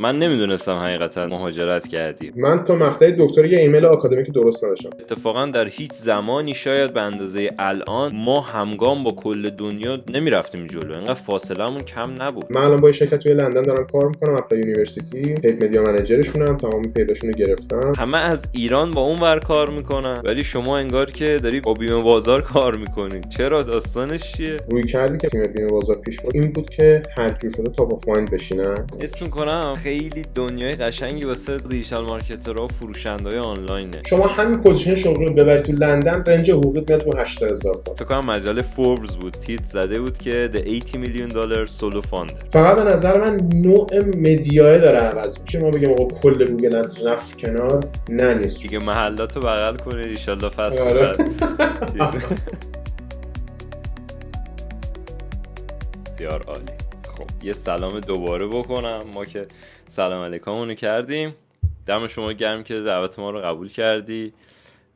من نمیدونستم حقیقتا مهاجرت کردی. من تا مقطع دکتری یه ایمیل آکادمیک درست نداشتم. اتفاقا در هیچ زمانی شاید به اندازه الان ما همگام با کل دنیا نمیرفتیم جلو، انقدر فاصله‌مون کم نبود. من الان با یه شرکت توی لندن دارم کار میکنم، اپلای یونیورسیتی، پید مدیا منیجرشونم، تمام پیداشونو گرفتم. همه از ایران با اون ور کار میکنن ولی شما انگار که داری با بیمه بازار کار میکنی. چرا؟ داستانش چیه؟ روی کردی که تیم بیمه بازار پیش بود این بود که هر جور شده تاپ اف مایند بشینن. اسم میکنم خیلی دنیای قشنگی واسه دیجیتال مارکترها و فروشنده‌های آنلاینه. شما همین پوزیشن شغلی رو ببری تو لندن، رنج حقوقت میاد رو 80,000 تا. فکر کنم مجله فوربس بود تیت زده بود که The 80 million dollar solo founder. فقط به نظر من نوع مدیاه داره عوض میشه. ما بگیم آقا کل گوگل از رفت کنار، نه نیست دیگه محلاتو بغل کنید ان شاء الله فصل آره. بعد چیز بسیار عالی. خب یه سلام دوباره بکنم. ما که سلام علیکمونو کردیم، دم شما گرم که دعوت ما رو قبول کردی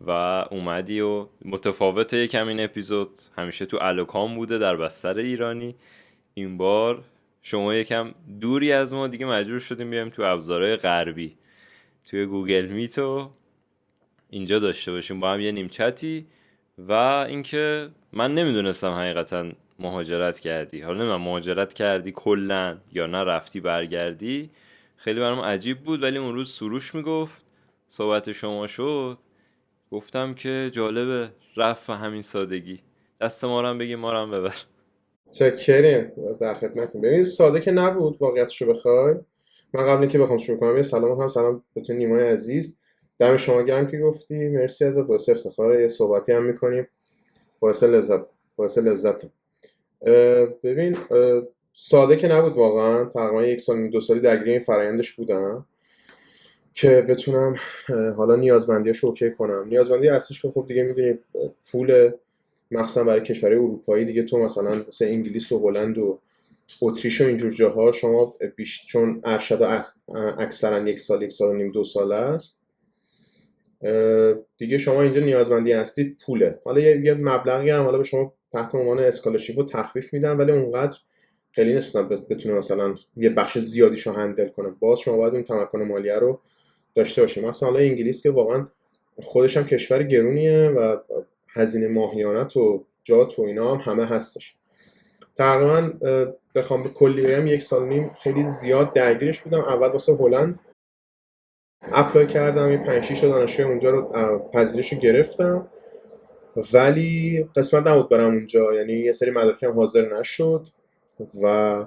و اومدی و متفاوته یکم این اپیزود. همیشه تو الوکام بوده در بستر ایرانی، این بار شما یکم دوری از ما دیگه مجبور شدیم بیایم تو ابزارهای غربی، توی گوگل میت و اینجا داشته باشیم با هم یه نیمچتی. و اینکه من نمیدونستم حقیقتا مهاجرت کردی. حالا نمیدونم مهاجرت کردی کلن یا نه رفتی برگردی، خیلی برام عجیب بود. ولی اون روز سروش میگفت صحبت شما شد، گفتم که جالبه رفت همین سادگی. دست ما رو هم بگی ما رو هم ببر. چکریم در خدمتیم. ببینید ساده که نبود واقعیتشو بخوای. من قبل اینکه بخوام شروع کنم یه سلام به تو نیمای عزیز. دم شما گرم که گفتی، مرسی ازت، باعث افتخاره. یه صحبتی هم میکنیم باعث لذت. ببین ساده که نبود واقعا. تقریبا 1 سال 2 سالی درگیر این فرآیندش بودم که بتونم حالا نیازمندیاشو اوکی کنم. نیازمندی اصلیش که خب دیگه میدونی پول، مخصوصا برای کشورهای اروپایی دیگه. تو مثلا مثل انگلیس و هلند و اتریش و اینجور جاها شما چون ارشد اکثرا 1 سال 1 سال و نیم 2 ساله است دیگه، شما اینجا نیازمندی هستید پوله. حالا یه مبلغی هم حالا به شما تحت عنوان اسکالرشیپ رو تخفیف میدن، ولی اونقدر خیلی نیست بتونه مثلا یه بخش زیادیشو هندل کنه. باز شما باید اون تمکن مالیه رو داشته باشید. مثلا حالا انگلیس که واقعا خودش هم کشور گرونیه و هزینه ماهیانت و جات و اینا هم همه هستش. تقریبا بخوام به کلی بگم 1 سال و نیم خیلی زیاد درگیرش بودم. اول واسه هلند اپلای کردم، یه 5-6 تا دانشگاه اونجا رو پذیرش رو گرفتم، ولی قسمت نبود برم اونجا. یعنی یه سری مدارکم حاضر نشد و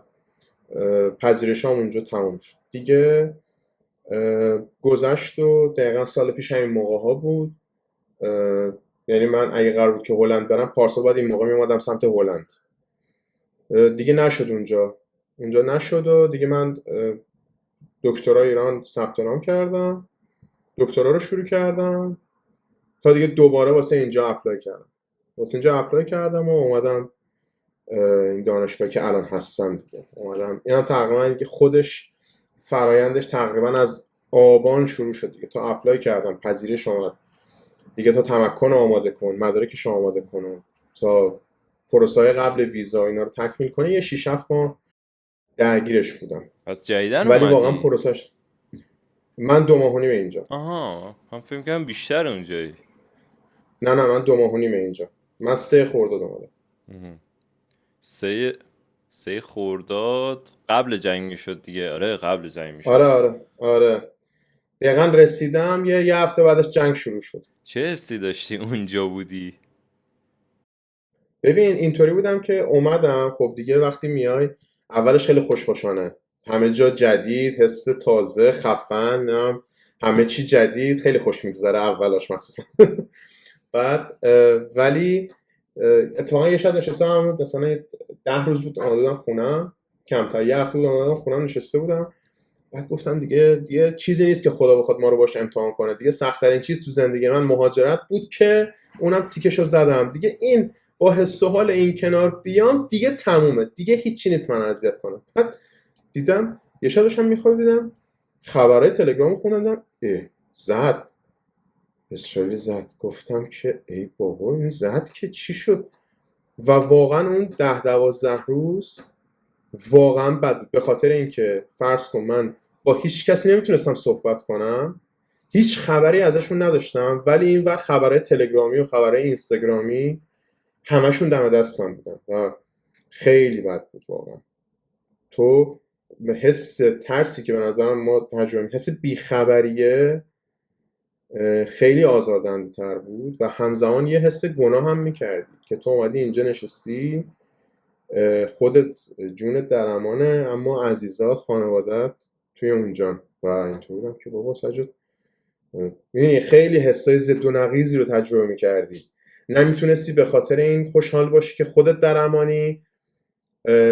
پذیرش هم اونجا تمام شد دیگه. گذشت و دقیقا سال پیش همین موقع ها بود. یعنی من اگه قرار بود که هلند برم پارسال باید این موقع میومدم سمت هلند. دیگه نشد اونجا نشد و دیگه من دکترا ایران ثبت نام کردم، دکترا رو شروع کردم تا دیگه دوباره واسه اینجا اپلای کردم و اومدم این دانشگاه که الان هستم دیگه. اومدم اینا تقریبا که خودش فرایندش تقریبا از آبان شروع شد دیگه. تا اپلای کردم پذیرش اومد دیگه، تا تمکن آماده کن، مدارکش آماده کن، تا پروسه‌های قبل ویزا اینا رو تکمیل کنی، یه 6-7 ماه درگیرش بودم. پس جدیدن ولی اومدی؟ واقعا پروسش من 2 ماه و نیم اینجا. آها، من فکر کنم بیشتر اونجایی. نه من 2 ماه و نیم اینجا. من 3 خرداد اومدم. 3 خرداد قبل جنگ شد دیگه. آره قبل جنگ میشد. آره دقیقا رسیدم یه هفته بعدش جنگ شروع شد. چه حسی داشتی اونجا بودی؟ ببین اینطوری بودم که اومدم، خب دیگه وقتی میای اولش خیلی خوشخوشانه، همه جا جدید، حس تازه، خفن، همه چی جدید، خیلی خوش میگذره اولاش مخصوصا. بعد ولی اتفاقا یه شب نشستم مثلا 10 روز بود اومده بودم خونم، کمتر یه هفته بود اومده بودم خونم نشسته بودم. بعد گفتم دیگه چیزی نیست که خدا بخواد ما رو باش امتحان کنه. دیگه سخت‌ترین چیز تو زندگی من مهاجرت بود که اونم تیکشو زدم دیگه. این با حس و حال این کنار بیام دیگه تمومه، دیگه هیچی نیست من اذیت کنم. بعد دیدم یه شب داشتم میخوابیدم، خبرهای تلگرام خوندم، زد، اسرائیل زد. گفتم که ای بابا این زد که چی شد؟ و واقعا اون 10-12 روز واقعا بد بود، به خاطر اینکه فرض کن من با هیچ کسی نمیتونستم صحبت کنم، هیچ خبری ازشون نداشتم، ولی این وقت خبرهای تلگرامی و خبرهای اینستاگرامی همشون دم دستم بودن و خیلی بد بود واقعا. تو حس ترسی که به نظرم ما تجربه، حس بیخبریه خیلی آزاردهنده تر بود و همزمان یه حس گناه هم میکردی که تو اومدی اینجا نشستی، خودت جونت در امانه اما عزیزات خانوادت توی اونجان و اینطور بودم که بابا سجاد، میدونی خیلی حسای ضد و نقیضی رو تجربه میکردی، نمیتونستی به خاطر این خوشحال باشی که خودت در امانی،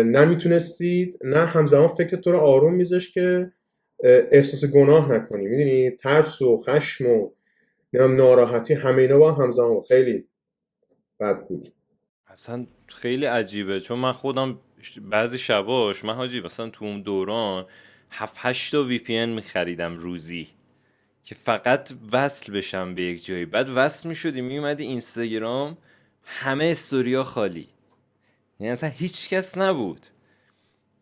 نمیتونستید نه همزمان فکر تو رو آروم میذاشت که احساس گناه نکنی، میدونی ترس و خشم و ناراحتی همه اینا با همزمان بود. خیلی بد بود. اصلا خیلی عجیبه، چون من خودم بعضی شباش من حاجی مثلا تو اون دوران 7-8 تا وی پی ان میخریدم روزی که فقط وصل بشم به یک جایی. بعد وصل میشدی میومدی اینستاگرام، همه استوریا خالی، یعنی اصلا هیچ کس نبود.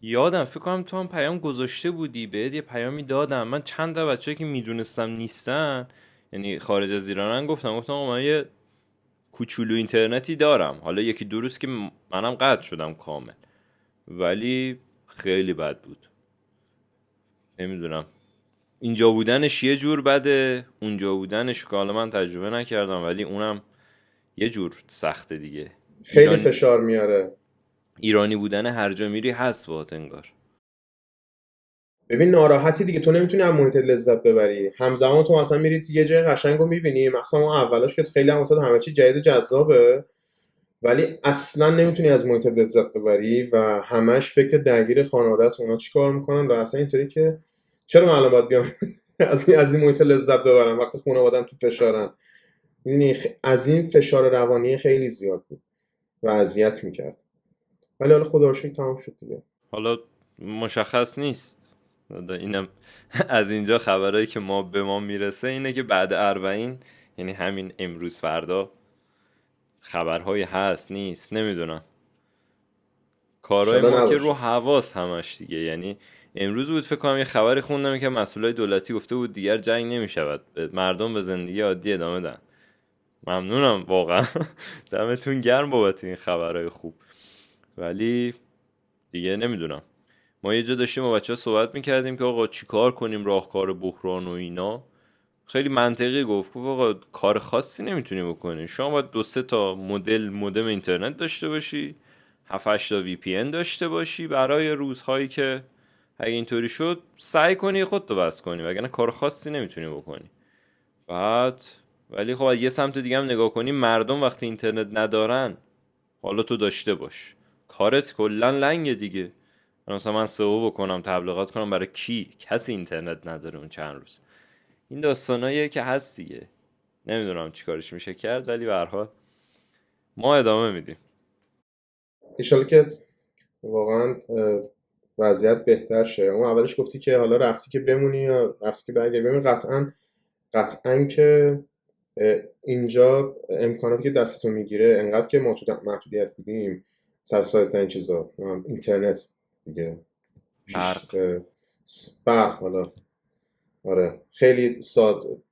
یادم فکر کنم تو هم پیام گذاشته بودی، بهت یه پیامی دادم. من چند تا بچه که میدونستم نیستن، یعنی خارج از ایرانن، گفتم آقا من یه کوچولو اینترنتی دارم، حالا یکی دو روز که منم قطع شدم کامل، ولی خیلی بد بود. نمیدونم، اینجا بودنش یه جور بده، اونجا بودنش که حالا من تجربه نکردم ولی اونم یه جور سخته دیگه. خیلی فشار میاره. ایرانی بودن هر جا میری هست باهات انگار. ببین ناراحتی دیگه، تو نمیتونی از محیط لذت ببری، همزمان تو مثلا میری یه جای قشنگو میبینی، مثلا اون اولاش که خیلی هم واسه همه چی جدید و جذابه، ولی اصلا نمیتونی از محیط لذت ببری و همش فکر درگیر خانواده‌ات، اونا چیکار میکنن و اصلا اینطوری که چرا من الان باید بیام از این محیط لذت ببرم وقتی خانواده‌ام تو فشارن. میدونی از این فشار روانی خیلی زیاد بود و اذیت میکرد، ولی حالا خدا رو شکر تمام شد دیگه. حالا مشخص نیست، اینم از اینجا خبرایی که به ما میرسه اینه که بعد 40، یعنی همین امروز فردا، خبرهای هست نیست نمیدونم. کارهای انشالله ما که رو نباشه. حواس همش دیگه. یعنی امروز بود فکر کنم یه خبری خوندم که مسئولای دولتی گفته بود دیگر جنگ نمیشود، مردم به زندگی عادی ادامه دهند. ممنونم واقعا دمتون گرم بابت این خبرهای خوب. ولی دیگه نمیدونم، ما یه جا داشتیم با بچه ها صحبت میکردیم که آقا چی کار کنیم، راهکار بحران و اینا. خیلی منطقی گفت آقا کار خاصی نمیتونی بکنی، شما باید 2-3 تا مودم اینترنت داشته باشی، 7-8 تا وی پی ان داشته باشی برای روزهایی که اگه اینطوری شد سعی کنی خودتو بس کنی، وگرنه کار خاصی نمیتونی بکنی. بعد ولی خب یه سمت دیگه هم نگاه کنی، مردم وقتی اینترنت ندارن، حالا تو داشته باش، کارت کلا لنگه دیگه. مثلا من سئو بکنم، تبلیغات کنم، برای کی؟ کسی اینترنت نداره اون چند روز. این داستاناییه که هست دیگه، نمیدونم چی کارش میشه کرد، ولی به هر حال ما ادامه میدیم. انشالله که واقعا وضعیت بهتر شه. اون اولش گفتی که حالا رفتی که بمونی یا رفتی که برگردی. ببین قطعا که اینجا امکاناتی که دستتون میگیره انقدر که ما تو محدودیت بودیم، سر ساده ترین چیزا اینترنت دیگه، برق حالا آره خیلی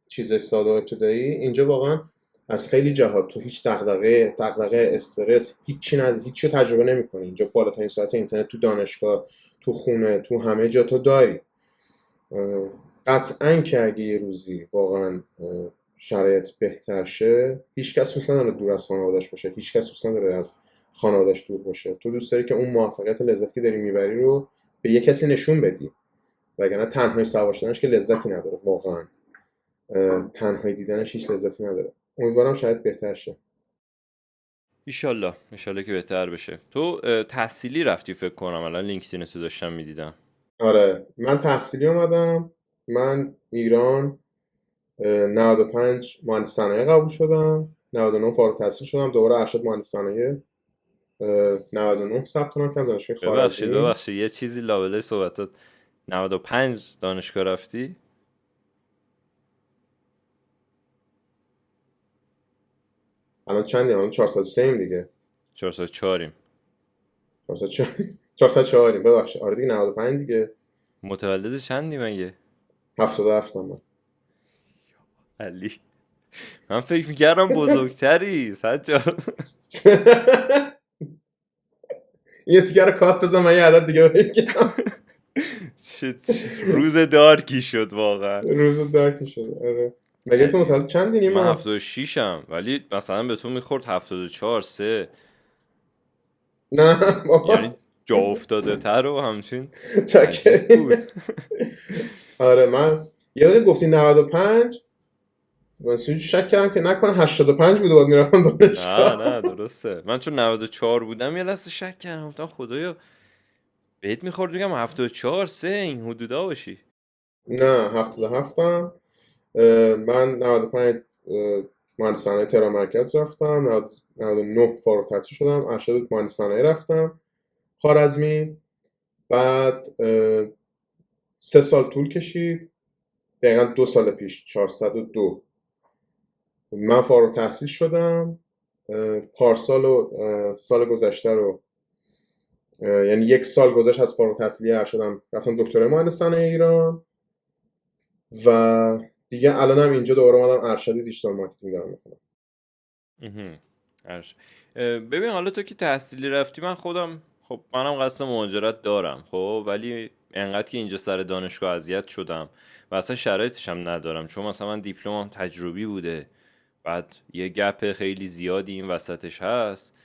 چیز ساده و ابتدایی. اینجا واقعا از خیلی جهات تو هیچ دغدغه استرس هیچی هیچی رو تجربه نمی‌کنی. اینجا بالاترین سرعت اینترنت تو دانشگاه، تو خونه، تو همه جا تو داری. قطعاً که اگه یه روزی واقعا شرایط بهتر شه، هیچ کس دوست نداره دور از خانواده‌اش باشه، هیچ کس دوست نداره از خانواده‌اش دور باشه. تو دوست داری که اون موفقیت لذتی که داری میبری رو به یه کسی نشون بدی، وگرنه تنهایی سوار شدنش که لذتی نداره واقعا. تنهایی دیدنش هیچ لذتی نداره. امیدوارم شاید بهتر شه. ایشالله که بهتر بشه. تو تحصیلی رفتی فکر کنم، الان لینکدین تو داشتم میدیدم. آره من تحصیلی اومدم، من ایران 95 مهندس صنایع قبول شدم، 99 فارغ التحصیل شدم، دوباره ارشد مهندس صنایع 99 ثبت نام کردم دانشگاه خارجی. ببخشید یه چیزی لابلای صحبتات، 95 دانشگاه رفتی؟ الان چندیم؟ الان 403 دیگه. 404 404 ببخشید. آره دیگه 95 دیگه. متولد چندی مگه؟ 77 من. علی، من فکر میکردم بزرگتری سجاد. یه تیکه رو کات بزن من یه عدد دیگه رو بگم. روز دارکی شد واقعا. روز درکی شده. آره مگه تو عجیب. متولد چندی من نیما؟ 76م، ولی مثلا به تو میخورد 74 3. نه یعنی بابا جا افتاده تر و همچین. عجیب چکری. بود. آره من یه دونه گفتی 95 من شک کردم که نکنه 85 بوده باید میرفتم نه دانشگاه. نه درسته، من چون 94 بودم یه لحظه شک کردم، گفتم خدایا بهت میخورد بگم 74 3 این حدودا باشی. نه 77 هم. من 95 مهندس صنایع تهران مرکز رفتم. 99 فارغ التحصیل شدم ارشد مهندس صنایع رفتم خوارزمی. بعد 3 سال طول کشید، دقیقا 2 سال پیش 402 من فارغ التحصیل شدم. پارسال و سال گذشته رو یعنی 1 سال گذشت از فارغ التحصیلی ارشدم رفتم دکترای مهندس صنایع ایران و دیگه الانم اینجا دوباره اومدم ارشد دیجیتال مارکتینگ دارم میکنم. اها. ببین حالا تو که تحصیلی رفتی، من خودم خب منم قصد مهاجرت دارم خب، ولی انقدر که اینجا سر دانشگاه اذیت شدم و اصلا شرایطش هم ندارم، چون مثلا من دیپلمم تجربی بوده، بعد یه گپ خیلی زیادی این وسطش هست.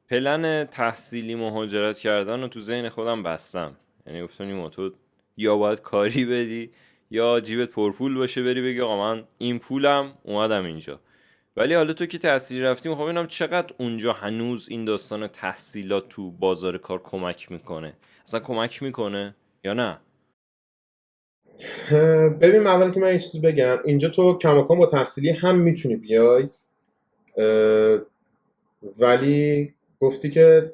پلن تحصیلی مهاجرت کردن رو تو ذهن خودم بستم، یعنی گفتم نیما تو یا باید کاری بدی یا جیبت پرپول باشه بری بگی آقا من این پولم اومدم اینجا. ولی حالا تو که تحصیلی رفتی، میخوام ببینم چقدر اونجا هنوز این داستان تحصیلات تو بازار کار کمک میکنه، اصلا کمک میکنه یا نه؟ ببین اولی که من یه چیزی بگم، اینجا تو کماکان با تحصیلی هم میتونی بیای، ولی گفتی که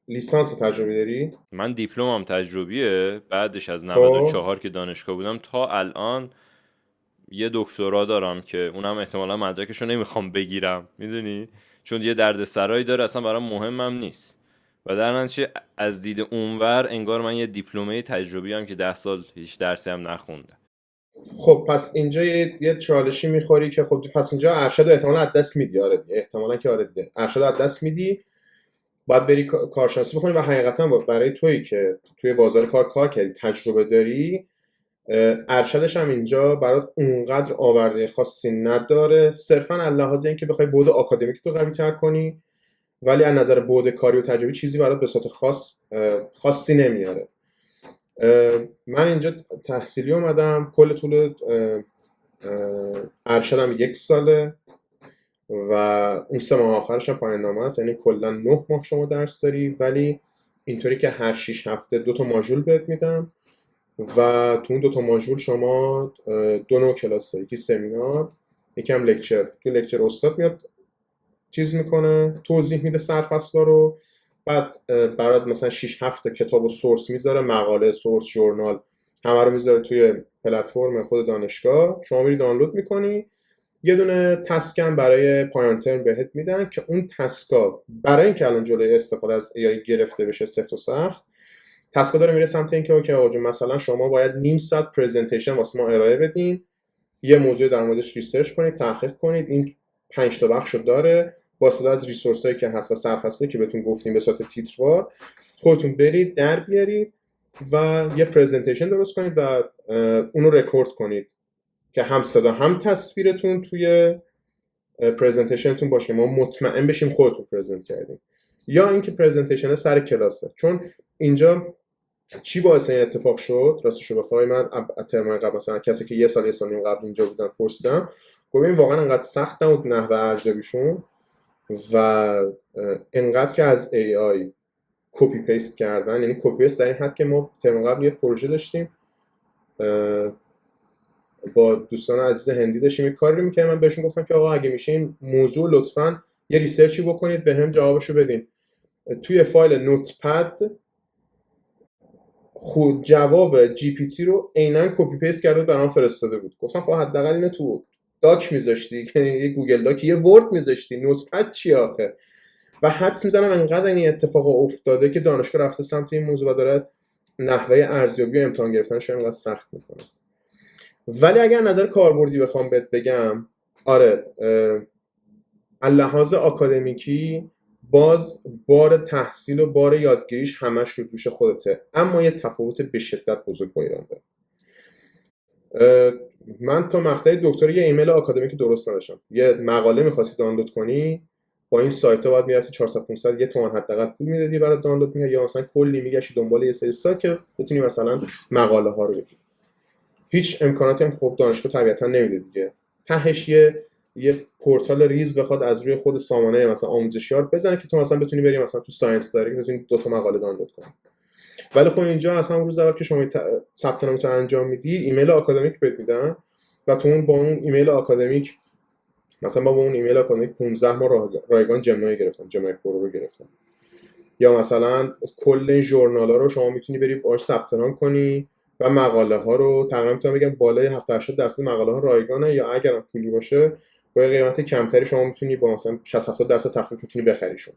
لیسانس تجربی داری. من دیپلمم تجربیه، بعدش از خب 94 که دانشگاه بودم تا الان یه دکترا دارم که اونم احتمالا مدرکشو نمیخوام بگیرم، میدونی، چون یه دردسرایی داره اصلا برام مهمم نیست. و در نتیجه از دید اونور انگار من یه دیپلمه تجربی هم که 10 سال هیچ درسی هم نخوندم. خب پس اینجا یه چالشی میخوری که خب پس اینجا ارشد رو احتمالا از دست میدی. آره دیگه احتمالا که آره دیگه ارشد رو از دست میدی، باید بری کارشناسی بکنی و حقیقتا برای تویی که توی بازار کار کردی تجربه داری، ارشدش هم اینجا برات اونقدر آورده خاصی نداره، صرفا از لحاظ اینکه بخوای بعد آکادمیک تو قوی تر کنی، ولی از نظر بعد کاری و تجربی چیزی برات به صورت خاصی نمیاره. من اینجا تحصیلی اومدم، کل طول ارشدم 1 ساله و اون 3 ماه آخرش هم پایان نامه است، یعنی کلا 9 ماه شما درس داری، ولی اینطوری که هر 6 هفته 2 تا ماژول بهت میدم و تو اون 2 تا ماژول شما 2 نوع کلاس داری، یکی سمینار یکی هم لکچر. تو لکچر استاد میاد چیز میکنه، توضیح میده سرفصلا رو، بعد برات مثلا 6 7 کتاب و سورس میذاره، مقاله، سورس، ژورنال، همه رو میذاره توی پلتفرم خود دانشگاه، شما میری دانلود میکنی. یه دونه تسکم برای پایان ترم بهت میدن که اون تسکا برای اینکه الان جلوی استفاده از AI گرفته بشه سفت و سخت، تسکا داره میره سمت اینکه اوکی آقا جون مثلا شما باید نیم ساعت پرزنتیشن واسه ما ارائه بدین، یه موضوع در موردش ریسرچ کنید، تحقیق کنید، این 5 تا بخشو داره، واسه از ریسورس هایی که هست و سرفصلی که بهتون گفتیم به صورت تیتروار خودتون برید در بیارید و یه پرزنتیشن درست کنید و اونو رکورد کنید که هم صدا هم تصویرتون توی پرزنتیشنتون باشه، ما مطمئن بشیم خودتون پرزنت کردیم. یا اینکه پرزنتیشن سر کلاسه، چون اینجا چی باعث این اتفاق شد راستشو بخوای، من ترم قبل مثلا کسی که یه سال نیم قبل اینجا بودن پرسیدم، گفتم این واقعا انقدر سخت نبود نحوه ارزیابیشون و انقدر که از AI کپی پیست کردن، یعنی کپی پیست در این حد که ما ترم قبل یه پروژه داشتیم با دوستان عزیز هندی داشتیم یه کاری رو می‌کردیم، من بهشون گفتم که آقا اگه میشه این موضوع لطفاً یه ریسرچی بکنید به هم جوابشو بدین. توی فایل نوتپد خود جواب جی پی تی رو عیناً کپی پیست کرده برام فرستاده بود. گفتم خب حداقل اینو تو داک میذاشتی که یه گوگل داک، یه ورد میذاشتی، نوتپد چی آخه؟ و حدس میزنم انقدر این اتفاق افتاده که دانشگاه رفته سمت این موضوع و داره نحوه ارزیابی و امتحان گرفتنش رو اینقدر سخت میکنه. ولی اگر نظر کاربردی بخوام بهت بگم، آره از لحاظ آکادمیکی باز بار تحصیل و بار یادگیریش همش رو دوش خودته، اما یه تفاوت به شدت بزرگ با ایران داره. من تا مقطع دکترا یه ایمیل آکادمیک درست نداشتم. یه مقاله می‌خواستی دانلود کنی، با این سایت‌ها باید می‌رفتی 400 500 یه تومن حداقل پول میدادی برای دانلود می‌کردی، یا مثلا کلی میگشتی دنبال یه سری سایت که بتونی مثلا مقاله ها رو بگیری. هیچ امکاناتی هم خب دانشگاه طبیعتا نمیده دیگه. تهش یه پورتال ریز بخواد از روی خود سامانه مثلا آموزشیار بزنه که تو مثلا بتونی بری مثلا تو ساینس داری بتونی 2 تا مقاله دانلود کنی. ولی خب اینجا اصلا روز اول که شما ثبت نامت رو انجام میدی، ایمیل آکادمیک بهت میدن و تو اون با اون ایمیل آکادمیک، مثلا با اون ایمیل آکادمیک 15 ماه رایگان جمنای گرفتم، جمنای پرو رو گرفتم، یا مثلا کل این ژورنالا رو شما میتونی بری باهاش ثبت نام کنی و مقاله ها رو تقریبا میتونم بگم بالای 70-80% مقاله ها رایگانه، یا اگرم پولی باشه با قیمت کمتری شما میتونی با مثلا 60-70% تخفیف میتونی بخریشون.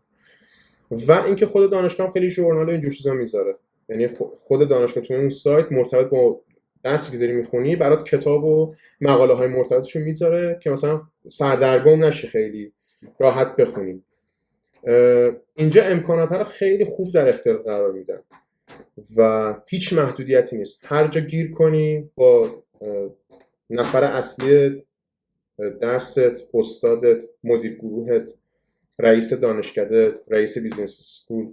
و اینکه خود دانشگاه هم خیلی ژورنال اینجور چیزا میذاره، یعنی خود دانشگاه تو اون سایت مرتبط با درسی که داری میخونی برات کتاب و مقاله های مرتبطشو میذاره که مثلا سردرگم نشی، خیلی راحت بخونی. اینجا امکانات رو خیلی خوب در اختیار قرار میدن و هیچ محدودیتی نیست. هر جا گیر کنی با نفر اصلی درست، استادت، مدیر گروهت، رئیس دانشکده، رئیس بیزنس اسکول،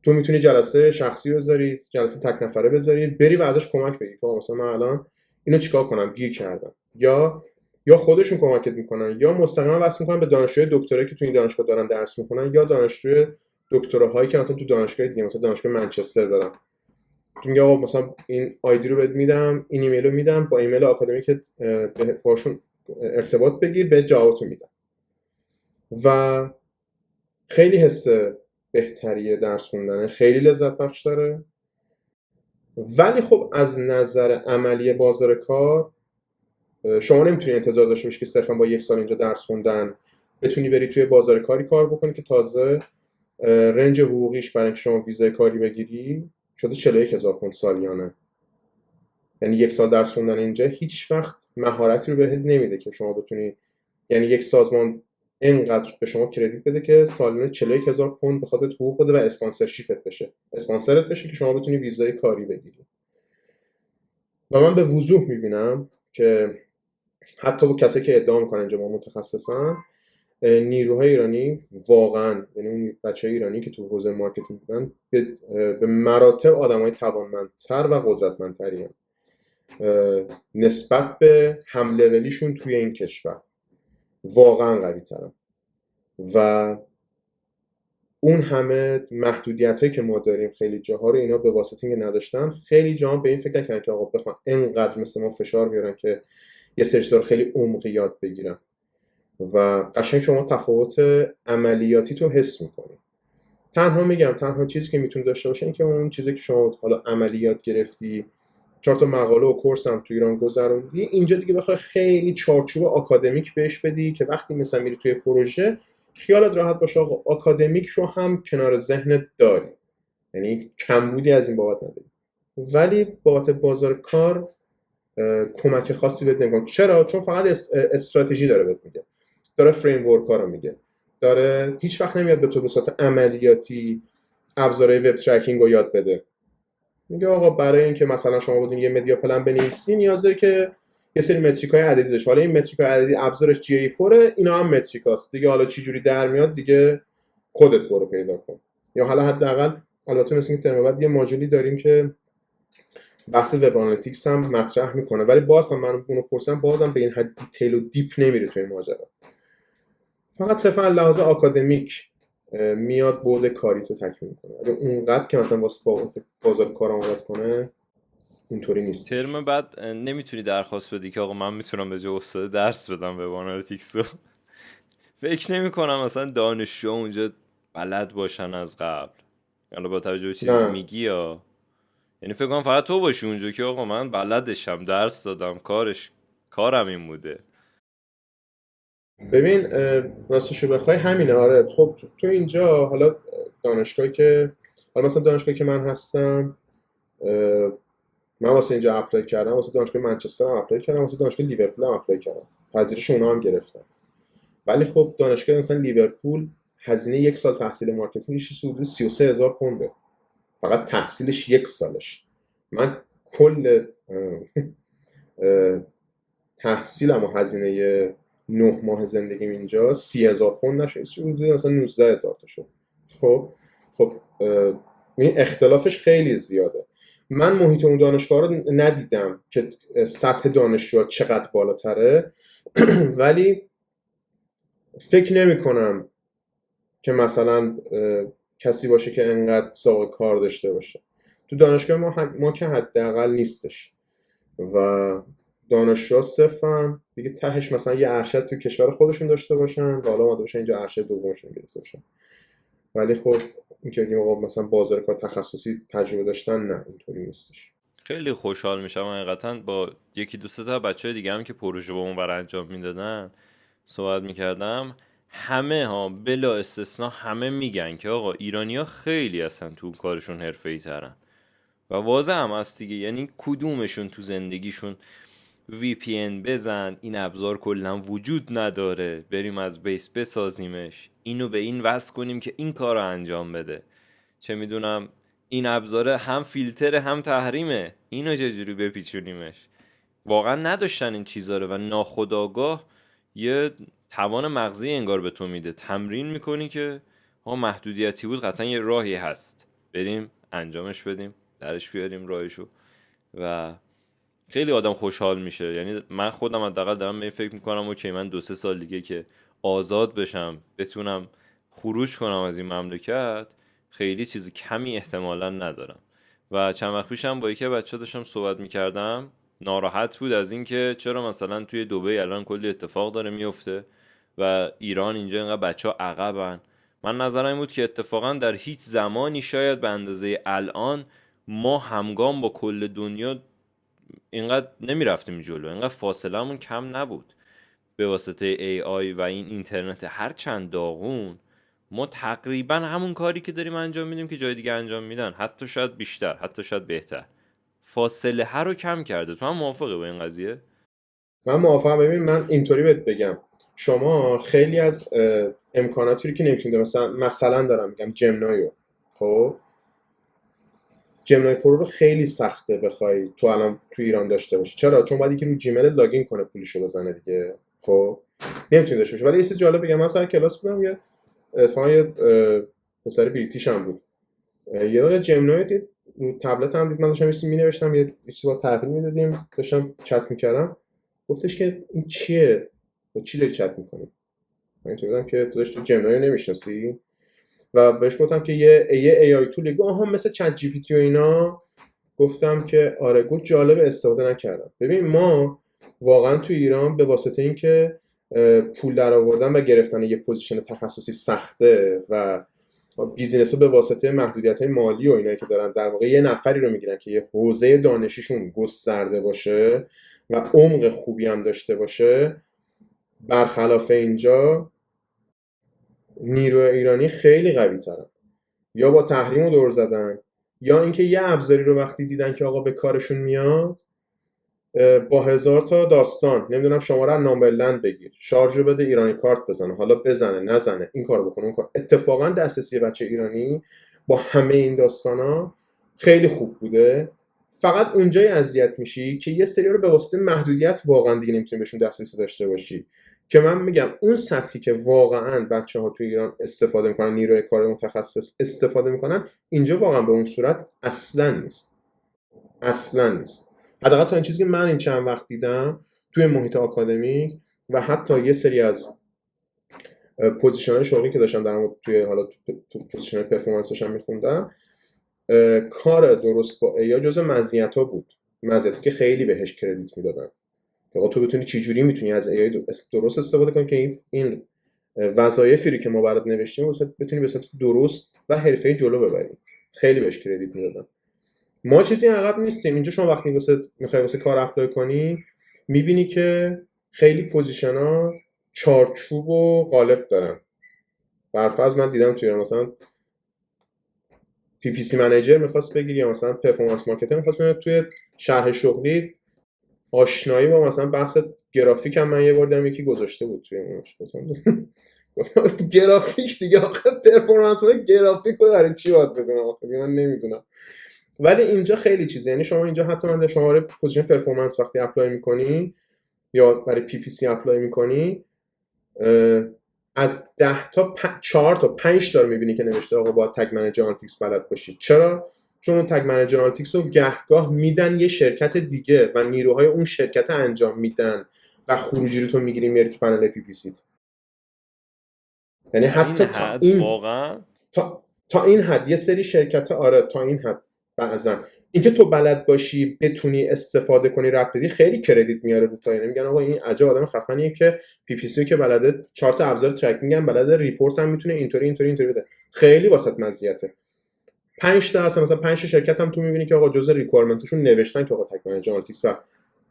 تو میتونی جلسه شخصی بذاری، جلسه تک نفره بذاری، بری و ازش کمک بگیری که مثلا من الان اینو چیکار کنم، گیر کردم. یا خودشون کمکت میکنن، یا مستقیما وصل میکنن به دانشجوی دکترایی که تو این دانشگاه دارن درس میخونن، یا دانشجوی دکتراهایی که مثلا تو دانشگاه دیگه، مثلا دانشگاه منچستر دارن. تو میگه آقا مثلا این آیدی رو بهت میدم، این ایمیل رو میدم، با ایمیل آکادمیکت باشون ارتباط بگیر، به جوابتو میدم. و خیلی حس بهتریه درس خوندن، خیلی لذت بخش داره. ولی خب از نظر عملی بازار کار شما نمیتونی انتظار داشته باشی که صرفا با 1 سال اینجا درس خوندن بتونی بری توی بازار کاری کار بکنی که تازه رنج حقوقیش برای اینکه شما ویزای کاری بگیری شده 41,000 پوند سالیانه. یعنی 1 سال درس خوندن اینجا هیچ وقت مهارتی رو بهت نمیده که شما بتونی، یعنی یک سازمان اینقدر به شما کردیت بده که سالیانه 41,000 پوند به خاطر حقوق بده و اسپانسرشیپت بشه، اسپانسرت بشه که شما بتونی ویزای کاری بگیری. و من به وضوح میبینم که حتی با کسایی که ادعا میکنن اینجا ما متخصصن، نیروهای ایرانی واقعا، یعنی اون بچهای ایرانی که تو حوزه مارکتینگ بودن به مراتب آدمای توانمندتر و قدرتمندترین نسبت به هم لولیشون توی این کشور، واقعا قوی ترم. و اون همه محدودیت هایی که ما داریم خیلی جاها رو اینا به واسطه اینکه نداشتن، خیلی جاها به این فکر نکردن که آقا بخوان اینقدر مثل ما فشار بیارن که یه سری چیزا رو خیلی عمقی یاد بگیرن. و قشنگ شما تفاوت عملیاتی تو حس میکنی. تنها چیزی که میتونه داشته باشه این که اون چیزی که شما حالا عملیات گرفتی، 4 تا مقاله و کورس هم تو ایران گذروندی، اینجا دیگه بخوای خیلی چارچوب آکادمیک بهش بدی که وقتی مثلا میری توی پروژه خیالت راحت باشه آقا آکادمیک رو هم کنار ذهنت داری، یعنی کمبودی از این بابت نداری. ولی بابت بازار کار کمک خاصی بهت نمیکنه. چرا؟ چون فقط استراتژی داره بهت میگه، داره فریم ورک ها رو میگه، داره هیچ وقت نمیاد به تو به صورت عملیاتی ابزارهای وب ترکینگ رو یاد بده. میگه آقا برای اینکه مثلا شما بودین یه مدیا پلن بنویسی نیاز داره که یه سری متریکای عددی داشته، حالا این متریکای عددی ابزارش GA4 اینا هم متریکاست دیگه، حالا چی جوری در میاد دیگه خودت برو پیدا کن. یا حالا حداقل البته مثلا این ترم بعد یه ماژولی داریم که بحث وب آنالیتیکس هم مطرح میکنه، ولی باز هم من اونو پرسیدم بازم به این حد دیتیل و دیپ نمیره توی ماجرا، فقط صرفا لحاظ آکادمیک میاد بعد کاری تو تکمیل کنه. اگه اونقدر که مثلا واسه بازار کار آماده کنه اینطوری نیست. ترم بعد نمیتونی درخواست بدی که آقا من میتونم به جای استاد درس بدم به آنالیتیکس رو. فکر نمی کنم مثلا دانشجو اونجا بلد باشن از قبل، یعنی با توجه به چیزی میگی، یا یعنی فکر کنم فقط تو باشی اونجا که آقا من بلدشم، درس دادم، کارم این بوده. ببین راستشو بخوای همینه. آره خب تو اینجا حالا دانشگاهی که حالا مثلا دانشگاهی که من هستم من واسه اینجا اپلای کردم، واسه دانشگاه منچستر هم اپلای کردم، واسه دانشگاه لیورپول هم اپلای کردم، پذیرش اونا هم گرفتم. ولی خب دانشگاه مثلا لیورپول هزینه یک سال تحصیل مارکتینگش حدود 33,000 پونده، فقط تحصیلش یک سالش. من کل تحصیلم و هزینه 9 ماه زندگیم اینجا 30,000 پوند نشه، حدود مثلا 19,000 تا شد. خب این اختلافش خیلی زیاده. من محیط اون دانشگاه رو ندیدم که سطح دانشجو چقدر بالاتره ولی فکر نمی کنم که مثلا کسی باشه که انقدر سابقه کار داشته باشه. تو دانشگاه ما که حداقل نیستش و دانشجوها صفرن دیگه، تهش مثلا یه ارشد تو کشور خودشون داشته باشن و حالا اومده باشن اینجا ارشد دومشون گرفته باشن. ولی خب اینکه بگیم آقا مثلا بازار کار تخصصی تجربه داشتن، نه اینطوری نیستش. خیلی خوشحال میشم حقیقتا با یکی دو سه تا بچهای دیگه هم که پروژه با اون ور انجام میدادن صحبت میکردم. همه ها بلا استثنا همه میگن که آقا ایرانیا خیلی هستن تو کارشون حرفه‌ای ترن و واضح هم هست دیگه. یعنی کدومشون تو زندگیشون VPN بزن، این ابزار کلا وجود نداره، بریم از بیس بسازیمش، اینو به این وصل کنیم که این کار رو انجام بده، چه میدونم این ابزاره هم فیلتر هم تحریمه، اینو چجوری بپیچونیمش. واقعا نداشتن این چیزا رو و ناخودآگاه یه توان مغزی انگار به تو میده، تمرین میکنی که ها محدودیتی بود، قطعا یه راهی هست، بریم انجامش بدیم، درش بیاریم راهشو. و خیلی آدم خوشحال میشه. یعنی من خودم حداقل دارم به این فکر میکنم اوکی من 2-3 سال دیگه که آزاد بشم بتونم خروج کنم از این مملکت، خیلی چیز کمی احتمالا ندارم. و چند وقت پیشم با یکی بچه داشتم صحبت میکردم، ناراحت بود از این که چرا مثلا توی دبی الان کلی اتفاق داره میفته و ایران اینجا اینقدر بچه ها عقبن. من نظرم این بود که اتفاقا در هیچ زمانی شاید به اندازه الان ما همگام با کل دنیا اینقدر نمیرفتیم جلو، اینقدر فاصلهمون کم نبود. به واسطه AI و این اینترنت هر چند داغون ما تقریبا همون کاری که داریم انجام میدیم که جای دیگه انجام میدن، حتی شاید بیشتر، حتی شاید بهتر. فاصله ها رو کم کرده. تو هم موافقه با این قضیه؟ من موافقم. ببین من اینطوری بهت بگم، شما خیلی از امکاناتی رو که نمیتونید، مثلا دارم میگم جمنایو، خب جمنای پرو رو خیلی سخته بخوای تو الان تو ایران داشته باشی. چرا؟ چون باید یکی رو جیمیل لاگین کنه پولشو بزنه دیگه. خب نمیتونی داشته باشی. ولی یه چیز جالب بگم، من سر کلاس بودم، یه اتفاقا یه پسر بریتیش هم بود، یه دونه جمنای دید رو تبلت هم دید، من داشتم یه چیزی مینوشتم، یه چیزی با تحویل میدادیم، داشتم چت میکردم، گفتش که این چیه؟ با چی داری چت میکنی؟ من تو بودم که تو داشت تو جمنای نمیشناسی و بهش گفتم که یه ای آی تول، گفت آها مثل چت جی پی تی و اینا. گفتم که آره. گفت جالب، استفاده نکردم. ببین ما واقعا تو ایران به واسطه اینکه پول در آوردن و گرفتن یه پوزیشن تخصصی سخته و بیزینس رو به واسطه محدودیت های مالی و اینایی که دارن در واقع یه نفری رو میگیرن که یه حوزه دانشیشون گسترده باشه و عمق خوبی هم داشته باشه. برخلاف اینجا نیرو ایرانی خیلی قوی ترن، یا با تحریم رو دور زدن، یا اینکه یه ابزاری رو وقتی دیدن که آقا به کارشون میاد، با 1000 تا داستان، نمیدونم شماره نامبرلند بگیر، شارژ رو بده، ایرانی کارت بزنه، حالا بزنه نزنه، این کارو بکنه اون کار. اتفاقا دسترسی بچه ایرانی با همه این داستانا خیلی خوب بوده. فقط اونجای اذیت میشی که یه سری رو به واسطه محدودیت واقعا دیگه نمیتونی بهشون دسترسی داشته باشی. که من میگم اون سطحی که واقعا بچه‌ها تو ایران استفاده میکنن، نیروی کار متخصص استفاده میکنن، اینجا واقعا به اون صورت اصلا نیست، اصلا نیست. حداقل تا این چیزی که من این چند وقت دیدم توی محیط آکادمیک و حتی یه سری از پوزیشن های شغلی که داشتم در مورد توی حالا تو پوزیشن پرفورمنسش هم میخوندم، کار درست با ایا جزء مزیت‌ها بود، مزیتی که خیلی بهش کردیت میدادن که آقا تو بتونی چه جوری میتونی از ای درست استفاده کنی که این وظایفی رو که ما برات نوشتیم بتونی به صورت درست و حرفه‌ای جلو ببری. خیلی بهش کردیت میدادن. ما چیزی عقب نیستیم. اینجا شما وقتی میخوای واسه کار اپلای کنی، میبینی که خیلی پوزیشن‌ها چارچوب و قالب دارن. برفرض من دیدم توی مثلا پی پی سی منیجر میخواست بگیری یا مثلا پرفورمنس مارکتر میخواست بگیری، توی شرح شغلی آشنایی با مثلا بحث گرافیک هم من یه بار دیدم یکی گذاشته بود توی اونش. گرافیک دیگه آخه پرفورمنس گرافیک رو برای چی باید بدونم آخه من نمیدونم. ولی اینجا خیلی چیزه، یعنی شما اینجا حتی من شما رو پوزیشن پرفورمنس وقتی اپلای میکنی یا برای پی پی سی اپلای میکنی، از 10 تا 4 تا 5 تا رو میبینی که نوشته آقا با تگ منیجر آنالیتیکس بلد باشی. چرا؟ چون اون تگ منیجر آنالیتیکس رو گهگاه میدن یه شرکت دیگه و نیروهای اون شرکت انجام میدن و خروجی رو تو میگیری میاری تو پنل پی پی سی. یعنی در این حتی حد واقعا تا این حد یه سری شرکت آره تا این حد بعضن اینکه تو بلد باشی بتونی استفاده کنی رپ بدی خیلی کردیت میاره رو تا. یعنی میگن آقا این عجب آدم خفنیه که پی پی سی که بلده 4 تا ابزار ترکینگ هم بلده، ریپورت هم میتونه اینطوری بده، خیلی واسط مزیته. 5 تا مثلا 5 شرکت هم تو میبینی که آقا جزء ریکوایرمنتشون نوشتن که آقا تک منیجر آنالیتیکس و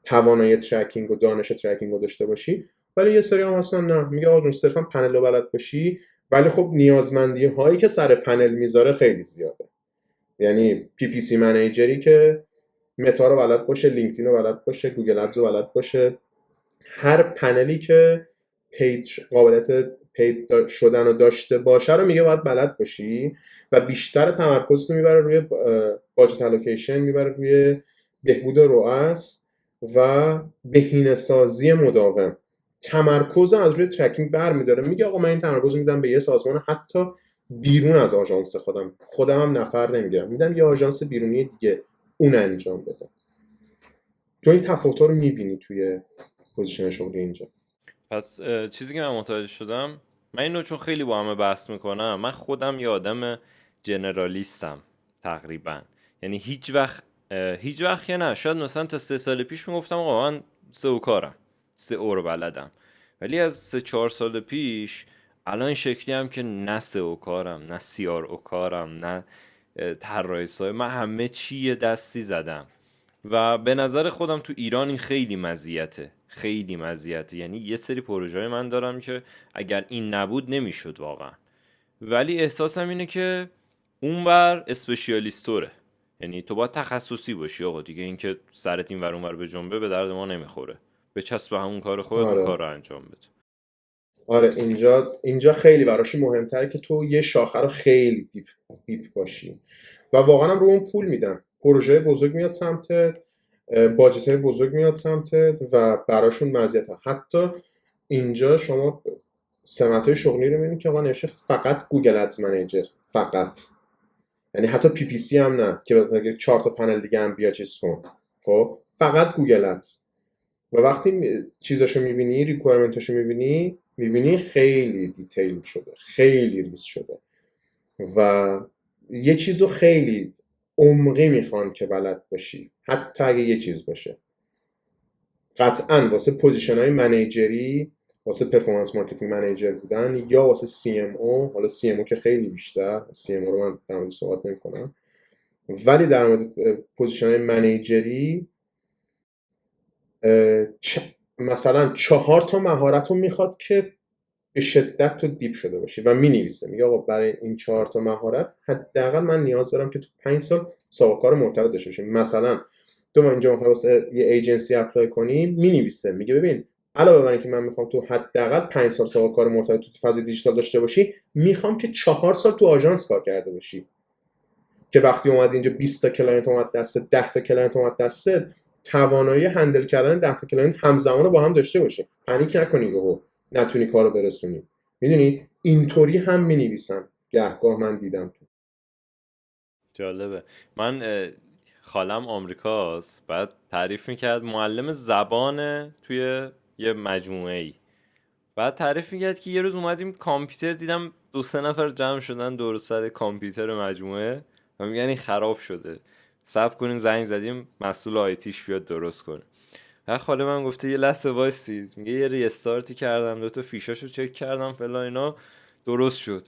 توانایی ترکینگ و دانش ترکینگ رو داشته باشی. ولی یه سری هم هستن نه، میگه آقا جون صرفا پنل رو بلد باشی. ولی خب نیازمندی هایی که سر پنل میذاره خیلی زیاده. یعنی پی پی سی منیجری که متا رو بلد باشه، لینکدین رو بلد باشه، گوگل ادز رو بلد باشه، هر پنلی که قابلیت پید شدن رو داشته باشه رو میگه باید بلد باشی و بیشتر تمرکزت رو میبره روی باجت الوکیشن، میبره روی بهبود رؤس و بهینه‌سازی مداوم. تمرکز از روی ترکینگ برمیداره، میگه آقا من این تمرکز میدم به یه سازمان حتی بیرون از آژانس خودم هم نفر نمیگیرم، میدم یه آژانس بیرونی دیگه اون انجام بده. تو این تفاوت‌ها رو میبینی توی پوزیشن شغلی اینجا. پس چیزی که من متوجه شدم، من اینو چون خیلی با همه بحث میکنم، من خودم یه آدم جنرالیستم تقریبا. یعنی هیچ وقت که نه، شاید مثلا تا 3 سال پیش میگفتم آقا من سئو کارم، سئو رو بلدم، ولی از 3-4 سال پیش الان این شکلی هم که نه سئو کارم، نه سی آر او کارم، نه طراحی سایت، من همه چی یه دستی زدم. و به نظر خودم تو ایران این خیلی مزیته، خیلی مزیته. یعنی یه سری پروژه من دارم که اگر این نبود نمیشد واقعا. ولی احساسم اینه که اونور اسپشیالیستوره، یعنی تو باید تخصصی باشی آقا دیگه. این که سرت این ور اونور به جنبه به درد ما نمیخوره، به چسب همون کار خودت اون آره کار رو انجام بده. آره اینجا خیلی براش مهمتره که تو یه شاخه رو خیلی دیپ باشی و واقعا هم رو اون پول میدن. پروژه بزرگ میاد سمتت، باجت های بزرگ میاد سمتت و براشون مزیت ها. حتی اینجا شما سمت های شغلی رو میبینید که آقا نوشته فقط گوگل ادز منیجر، فقط. یعنی حتی پی پی سی هم نه که بگه 4 تا پنل دیگه هم بیا چیز کن، خب فقط گوگل ادز. و وقتی چیزاشو میبینی، ریکوایرمنتاشو میبینی خیلی دیتیل شده، خیلی ریز شده و یه چیزو خیلی عمقی میخوان که بلد باشی، حتی اگه یه چیز باشه. قطعا واسه پوزیشن های منیجری، واسه پرفورمنس مارکتینگ منیجر بودن یا واسه سی ام او، حالا سی ام او که خیلی بیشتر، سی ام او رو من در مورد صحبت نمی کنم، ولی در مورد پوزیشن های منیجری مثلا 4 تا مهارت رو میخواد که به شدت تو دیپ شده باشی و مینویسه، میگه آقا برای این 4 تا مهارت حداقل من نیاز دارم که تو 5 سال سابقه کار مرتبط داشته باشی. مثلا تو اینجا میخوای واسه یه ایجنسی اپلای کنی، مینویسه میگه ببین علاوه بر اینکه من میخوام تو حداقل 5 سال سابقه کار مرتبط تو فاز دیجیتال داشته باشی، میخوام که 4 سال تو آژانس کار کرده باشی که وقتی اومد اینجا 20 تا کلاینت اومد دستت، 10 تا کلاینت اومد دستت، توانایی هندل کردن 10 تا کلاینت همزمان رو با هم داشته باشی، پنیک نکنی یهو نتونی کارو برسونی. میدونی اینطوری هم مینویسن گهگاه، من دیدم تو. جالبه. من خالم آمریکاست، بعد تعریف میکرد معلم زبانه توی یه مجموعه ای. بعد تعریف میکرد که یه روز اومدیم کامپیوتر دیدم 2-3 نفر جمع شدن دور سر کامپیوتر مجموعه و میگن این خراب شده، صبر کنیم زنگ زدیم مسئول آیتیش بیاد درست کنه. و خاله من گفته یه لحظه وایسید، میگه یه ریستارتی کردم، 2 تا فیشاشو چک کردم فلان اینا، درست شد.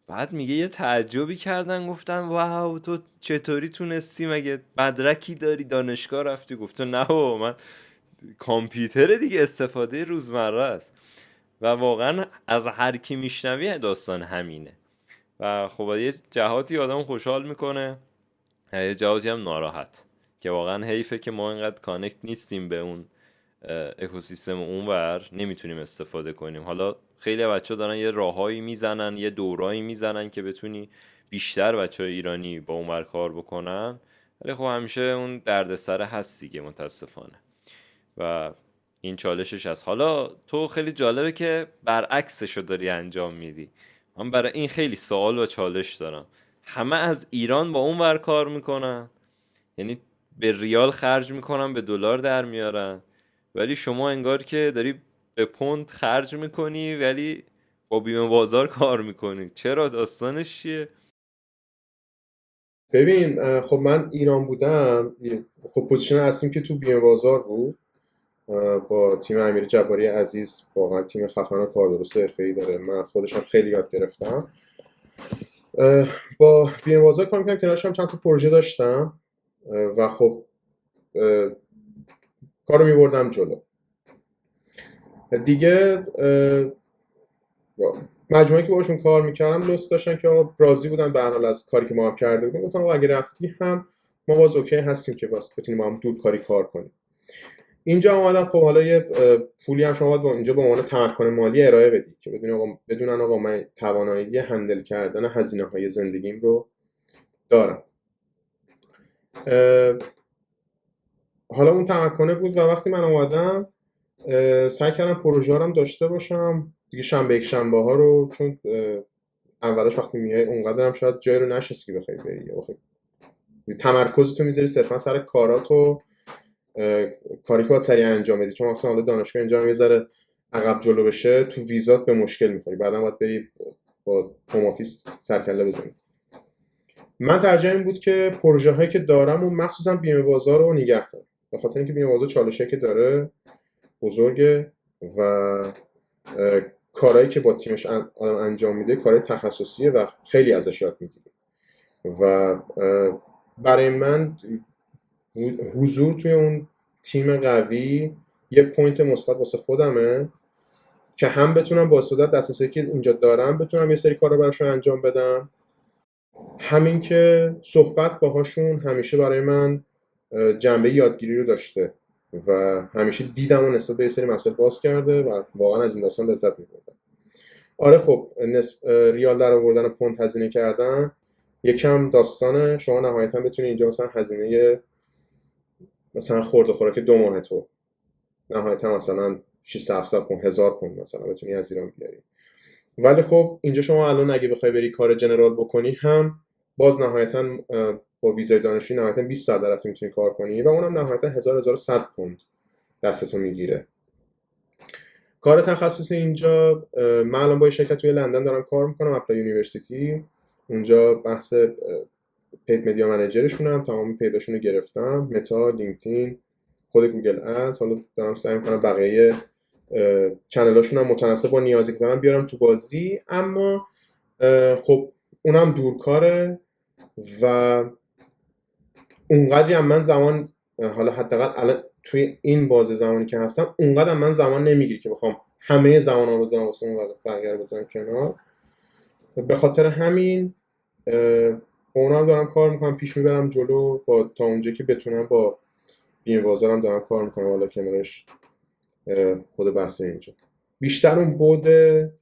بعد میگه یه تعجبی کردن، گفتن واو تو چطوری تونستی، مگه مدرکی داری، دانشگاه رفتی؟ گفته نه بابا من کامپیوتر دیگه، استفاده روزمره است. و واقعا از هر کی میشنوی داستان همینه. و خب یه جهاتی آدم خوشحال میکنه، یه جهاتی هم ناراحت، که واقعا حیفه که ما اینقدر کانکت نیستیم به اون اکوسیستم اونور، نمیتونیم استفاده کنیم. حالا خیلی بچه دارن یه راههایی میزنن، یه دورایی میزنن که بتونی بیشتر بچه ایرانی با اونور کار بکنن، ولی خب همیشه اون دردسر هست دیگه متاسفانه، و این چالشش هست. حالا تو خیلی جالبه که برعکسشو داری انجام میدی. من برای این خیلی سوال و چالش دارم. همه از ایران با اون ور کار میکنن، یعنی به ریال خرج میکنن به دلار در میارن، ولی شما انگار که داری به پوند خرج میکنی ولی با بیمه بازار کار میکنی. چرا؟ داستانش چیه؟ ببین خب من ایران بودم، خب پوزیشن اصلیم که تو بیمه بازار بود. با تیم امیر جباری عزیز، واقعا تیم خفن و کاردرست حرفه‌ای داره، من خودشم خیلی یاد گرفتم. با بیمه بازار کار می‌کردم، کنارش هم چند تا پروژه داشتم و خب اه، کارو می‌بردم جلو دیگه. مجموعه که باشون کار میکردم لطف داشتن که آقا راضی بودن به هر حال از کاری که ما هم کرده بودیم. گفتم آقا اگه رفتی هم ما باز اوکی هستیم که باز بتونیم با هم دور کاری کار کنیم. اینجا اومدم خب حالا یه پولی هم شما باید با اینجا به عنوان تمکن مالی ارائه بدی که بدونن آقا من توانایی هندل کردن هزینه های زندگیم رو دارم. حالا اون تمکنه بود و وقتی من اومدم سعی کردم پروژه هم داشته باشم دیگه. شنبه یک شنبه ها رو، چون اولش وقتی میای اونقدر هم شاید جای رو نشست که بخوای بری، تمرکز تو میذاری صرفا سر کارات و کاری که باید سریع انجام بدی، چون مثلا حالا دانشگاه اینجا هم یه ذره عقب جلو بشه تو ویزات به مشکل میخوری، بعدا باید بری با هوم آفیس سرکله بزنی. من ترجیح این بود که پروژه هایی که دارم و مخصوصا بیمه بازار رو نگه دارم، به خاطر اینکه بیمه بازار چالشی که داره بزرگه و کارهایی که با تیمش آدم انجام میده کارهای تخصصیه و خیلی ازش یاد میگیری. و برای من حضور توی اون تیم قوی یه پوینت مثبت واسه خودمه که هم بتونم با استعداد دسترسی که اینجا دارم بتونم یه سری کارا براشون انجام بدم، همین که صحبت باهاشون همیشه برای من جنبه یادگیری رو داشته و همیشه دیدم و نسبت به یه سری مسائل باز کرده و واقعا از این داستان لذت می‌بردم. آره خب ریال در آوردن پوند هزینه کردن یکم داستانه. شما نهایتا بتونی اینجا مثلا هزینه مثلا خورد و خوراک 2 ماه تو نهایتا مثلا 600 700 پوند 1000 پوند مثلا بتونی از ایران بیاری، ولی خب اینجا شما الان اگه بخوای بری کار جنرال بکنی هم باز نهایتا با ویزای دانشجویی نهایتا 20 ساعت در هفته میتونی کار کنی و اونم نهایتا 1100 پوند دستتون میگیره. کار تخصصی اینجا من الان با یه شرکت توی لندن دارم کار میکنم، اپلای یونیورسیتی. اونجا بحث پید مدیا منیجرشونم، تمام پیداشون رو گرفتم، متا، لینکدین، خود گوگل ادز. حالا دارم سعی میکنم بقیه چنلاشون هم متناسب با نیازی که دارم بیارم تو بازی، اما خب اونم دورکاره و اونقدری هم من زمان، حالا حداقل الان توی این بازه زمانی که هستم اونقدر من زمان نمیگیری که بخوام همه زمانم بزنم واسه اون بقیه رو بزنم کنار. به خاطر همین با اونم دارم کار میکنم، پیش میبرم جلو تا اونجا که بتونم. با بیمه بازارم دارم کار میکنم، حالا کنارش خود بحث اینجا بیشتر اون بوده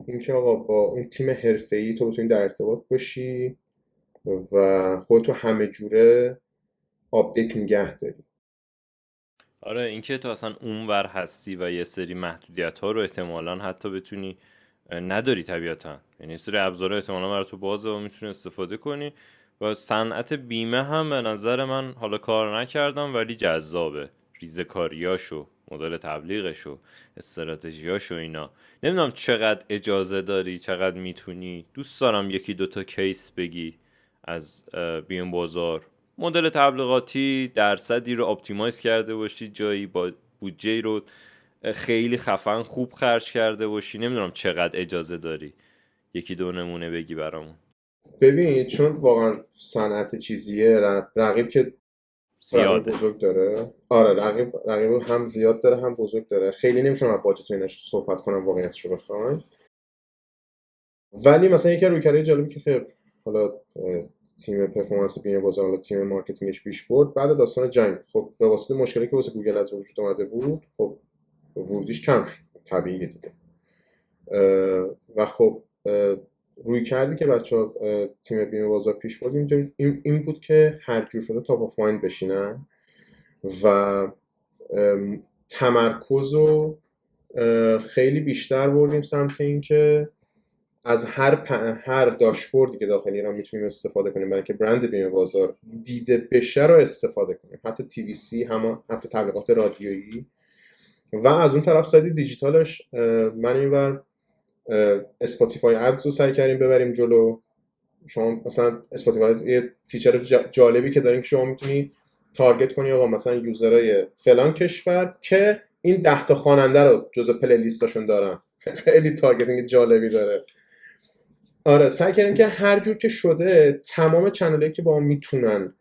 این که آقا با اون تیم حرفه‌ای تو بتونی در ارتباط باشی و خودتو همه جوره آپدیت نگه داری. آره، اینکه تو اصلا اونور هستی و یه سری محدودیت ها رو احتمالاً حتی بتونی نداری طبیعتا، یعنی یه سری ابزار احتمالاً برای تو بازه و میتونی استفاده کنی. و صنعت بیمه هم به نظر من، حالا کار نکردم ولی جذابه، ریزکاریاشو، مدل تبلیغشو، استراتژیاشو، اینا. نمیدونم چقدر اجازه داری، چقدر میتونی. دوست دارم یکی دوتا کیس بگی از بیمه بازار، مدل تبلیغاتی درصدی رو اپتیمایز کرده باشی، جایی با بودجه رو خیلی خفن خوب خرج کرده باشی. نمیدونم چقدر اجازه داری یکی دو نمونه بگی برامون. ببین چون واقعا صنعت چیزیه، رقیب که رقیب زیاده. بزرگ داره. آره رقیب هم زیاد داره هم بزرگ داره. خیلی نمیتونم از باجت و ایناش صحبت کنم واقعیتش رو بخوام. ولی مثلا یکی از رویکردهای جالبی که حالا تیم پرفورمنس بیمه بازار، حالا تیم مارکتینگش پیش برد بعد داستان جنگ. خب به واسطه مشکلی که واسه گوگل از وجود اومده بود، خب ورودیش کم شد، طبیعیه دیگه. و خب روی کردی که بچه‌ها تیم بیمه بازار پیش برد این بود که هر جور شده تاپ آف مایند بشینن و تمرکز رو خیلی بیشتر بردیم سمت این که از هر داشبوردی که داخل ایران میتونیم استفاده کنیم برای اینکه برند بیمه بازار دیده بشه رو استفاده کنیم، حتی تی وی سی، حتی تبلیغات رادیویی. و از اون طرف سایت دیجیتالش من اینور اسپاتیفای ادز رو سعی کردیم ببریم جلو. شما مثلا اسپاتیفای یه فیچر جالبی که داریم که شما میتونی تارگت کنی آقا مثلا یوزرای فلان کشور که این 10 تا خواننده رو جزء پلی لیستاشون دارن. خیلی تارگتینگ جالبی داره. آره سعی کردیم که هر جور که شده تمام چنلایی که با ما میتونن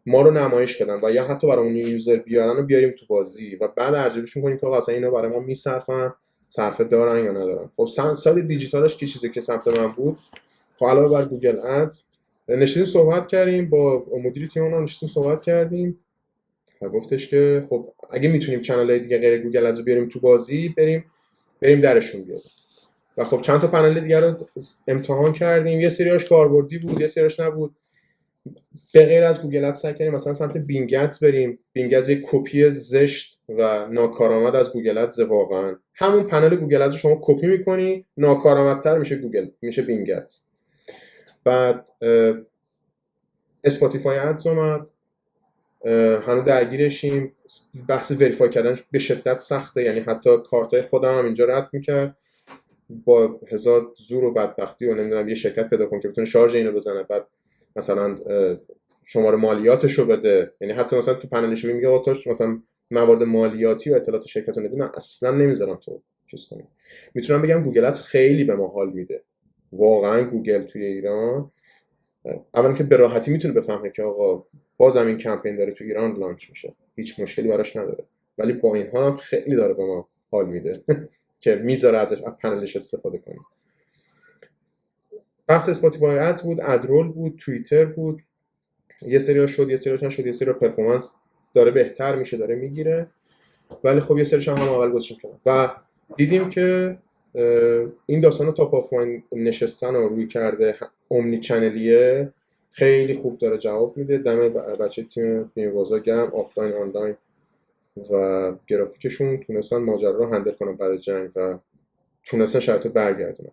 ما رو نمایش بدن و یا حتی برامون یوزر بیارن رو بیاریم تو بازی و بعد ارزیابیش می‌کنیم که اصلا اینا برای ما میصرفن، صرفه دارن یا ندارن. خب سایت دیجیتالش که چیزی که سمت من بود، خب علاوه بر گوگل ادز نشستیم صحبت کردیم با مدیر تیم اون، نشستیم صحبت کردیم و گفتش که خب اگه میتونیم چنل‌های دیگه غیر گوگل ادز رو بیاریم تو بازی، بریم درشون بیاریم. و خب چند تا پنل دیگه رو امتحان کردیم، یه سریاش کاربردی بود، یه سریاش نبود. به غیر از گوگل ادز سعی کردیم مثلا سمت بینگ ادز بریم. بینگ ادز یک کپی زشت و ناکارآمد از گوگل ادز، واقعا همون پنل گوگل ادز شما کپی میکنی، ناکارآمدتر میشه بینگ ادز. بعد اسپاتیفای ادز اومد، هنوز درگیرشیم. بحث وریفای کردنش به شدت سخته، یعنی حتی کارتای خودم هم اینجا رد میکرد با هزار زور و بدبختی و نمیدونم یه شرکت پیدا کن که بتونه شارژ اینو بزنه، بعد مثلا شماره مالیاتشو بده. یعنی حتی مثلا تو پنلش میگه آقا تو مثلا موارد مالیاتی و اطلاعات شرکت رو ندی، من اصلا نمیذارم تو چیز کنی. میتونم بگم گوگل ادز خیلی به ما حال میده واقعا. گوگل توی ایران اولا که به راحتی میتونه بفهمه که آقا بازم این کمپین داره تو ایران لانچ میشه، هیچ مشکلی براش نداره، ولی با این حال هم خیلی داره به ما حال میده که میذاره ازش پنلش استفاده کنیم. بحث اسپاتیفای ادز بود، ادرول بود، توییتر بود. یه سری‌ها شد، یه سری‌هاش نشد، یه سری پرفورمنس داره بهتر میشه، داره میگیره، ولی خب یه سریش هم اول گذاشتیم کنار و دیدیم که این داستان تاپ آف مایند نشستن و روی کرده امنی چنلیه خیلی خوب داره جواب میده. دم بچه تیم بیمه بازار گرم، آفلاین آنلاین و گرافیکشون تونستن ماجرا رو هندل کنن بعد جنگ و تونستن شرط برگردونن.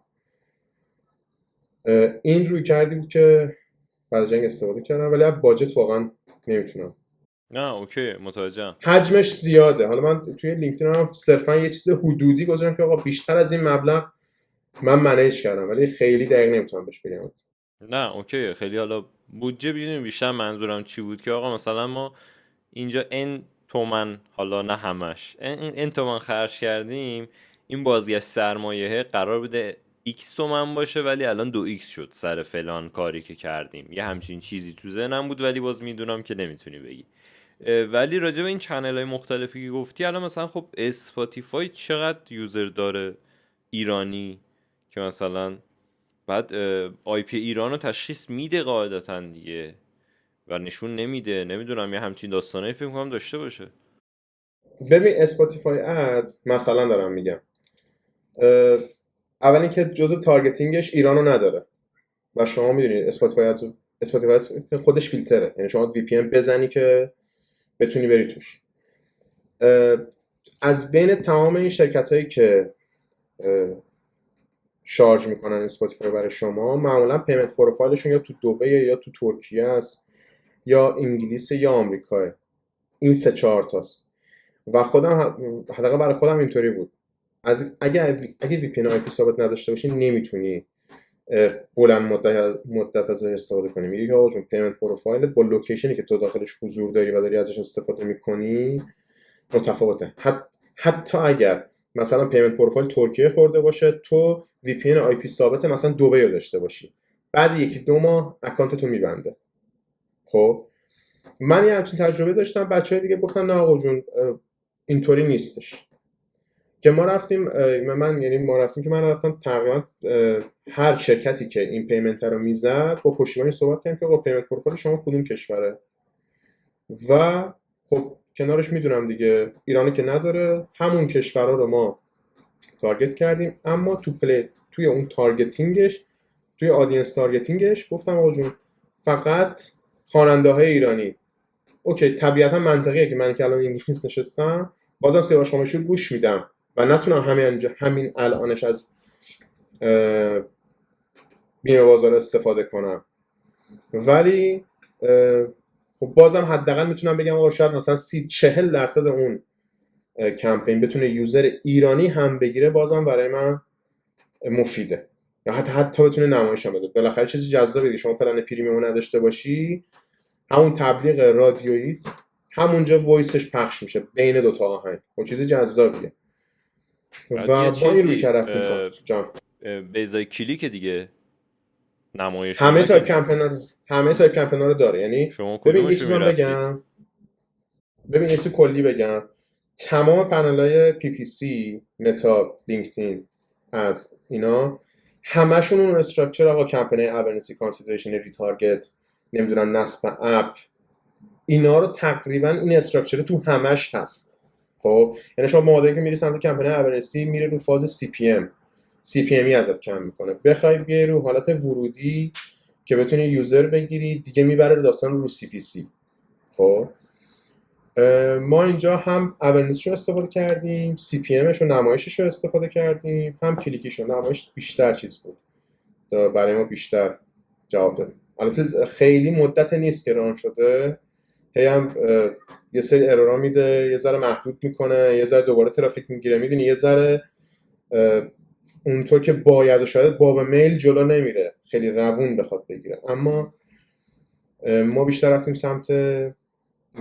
این روی کردی بود که بعد جنگ استفاده کردن، ولی از باجت واقعا نمیتونم. نه اوکی، متوجهم. حجمش زیاده. حالا من توی لینکدین هم صرفا یه چیز حدودی گذاشتم که آقا بیشتر از این مبلغ من منیج کردم، ولی خیلی دقیق نمیتونم بهش بگم. نه اوکی، خیلی حالا بودجه بیدیم بیشتر. منظورم چی بود که آقا مثلا ما اینجا این تومن، حالا نه همش، این تومن خرج کردیم، این بازگشت سرمایه قرار بوده x تومن باشه ولی الان 2x شد سر فلان کاری که کردیم. یه همچین چیزی تو ذهنم بود ولی باز میدونم که نمیتونی بگی. ولی راجع به این چنل های مختلفی که گفتی، الان مثلا خب اسپاتیفای چقدر یوزر داره ایرانی که مثلا بعد آی پی ایران رو تشخیص میده قاعدتا دیگه و نشون نمیده. نمیدونم یه همچین داستانه فکر کنم داشته باشه. ببین اسپاتیفای ادز مثلا دارم میگم، اول اینکه جزء تارگتینگش ایرانو نداره و شما میدونید اسپاتیفای خودش فیلتره، یعنی شما وی پی ان بزنی که بتونی بری توش. از بین تمام این شرکت هایی که شارژ میکنن اسپاتیفای برای شما، معمولا پیمنت پروفایلشون یا تو دبی یا تو ترکیه است یا انگلیس یا آمریکا. این 3-4 تاست و خودم حداقل برای خودم اینطوری بود. اگه وی پی ان آی پی ثابت نداشته باشی نمیتونی بلند مدت ازش استفاده کنی. میگه که آقا جون پیمنت پروفایلت با لوکیشنی که تو داخلش حضور داری و داری ازش استفاده میکنی متفاوته. حتی اگر مثلا پیمنت پروفایل ترکیه خورده باشه، تو وی پی ان آی پی ثابت مثلا دبی رو داشته باشی، بعد 1-2 ماه اکانت تو میبنده. خب من یه همچین تجربه داشتم، بچه‌های دیگه گفتن نه آقا جون اینطوری نیستش. که ما رفتیم یعنی ما رفتیم که من رفتم تقریبا هر شرکتی که این پیمنت رو میزد با پشتیبانی صحبت کردیم که با پیمنت پروفایل شما کدوم کشوره و خب کنارش میدونم دیگه ایرانی که نداره، همون کشورها رو ما تارگت کردیم. اما توی اون تارگتینگش، توی آدینس تارگتینگش گفتم آقا جون فقط خواننده های ایرانی. اوکی طبیعتا منطقیه که من که الان انگلیس نشستم بازم سیاوش خاموشی رو گوش میدم و نتونم همین الانش از بیمه بازار استفاده کنم، ولی خب بازم حداقل میتونم بگم آقا شاید مثلا 40% اون کمپین بتونه یوزر ایرانی هم بگیره، بازم برای من مفیده، یا حتی بتونه نمایشم بده. بالاخره چیزی جذابه که شما پلن پریمیوم نداشته باشی، همون تبلیغ رادیویی همونجا وایسش پخش میشه بین دوتا آهنگ، خب چیز جذابیه و با این روی که رفتیم جان بیزای کلیک دیگه نمایش همه تایپ کمپینا رو داره. یعنی شما ببین یه کدومش چیز رو من میرفتید؟ بگم، ببین یه چیز کلی بگم، تمام پنل‌های پی پی سی، متا، لینکدین، از اینا همشون اون استراکچر آقا کمپین اورنسی، کانسیدریشن، ریتارگت، نمیدونم نصب اپ، اینا رو تقریبا این استراکچر تو همش هست. خب یعنی شما مدلی که میری سمت کمپین اورنسی میره رو فاز سی پی امی ازت کم میکنه، بخوای بیای رو حالت ورودی که بتونی یوزر بگیری دیگه میبره داستان رو سی پی سی. خب ما اینجا هم اورنس رو استفاده کردیم، سی پی امش رو نمایشش رو استفاده کردیم، هم کلیکش رو نمایش بیشتر چیز بود برای ما بیشتر جواب داد. البته خیلی مدت نیست که ران شده، هی هم یه سری ارورا میده، یه ذره محدود میکنه، یه ذره دوباره ترافیک میگیره، میدونی یه ذره اونطور که باید و شاید باب میل جلو نمیره، خیلی روون بخواد بگیره. اما ما بیشتر رفتیم سمت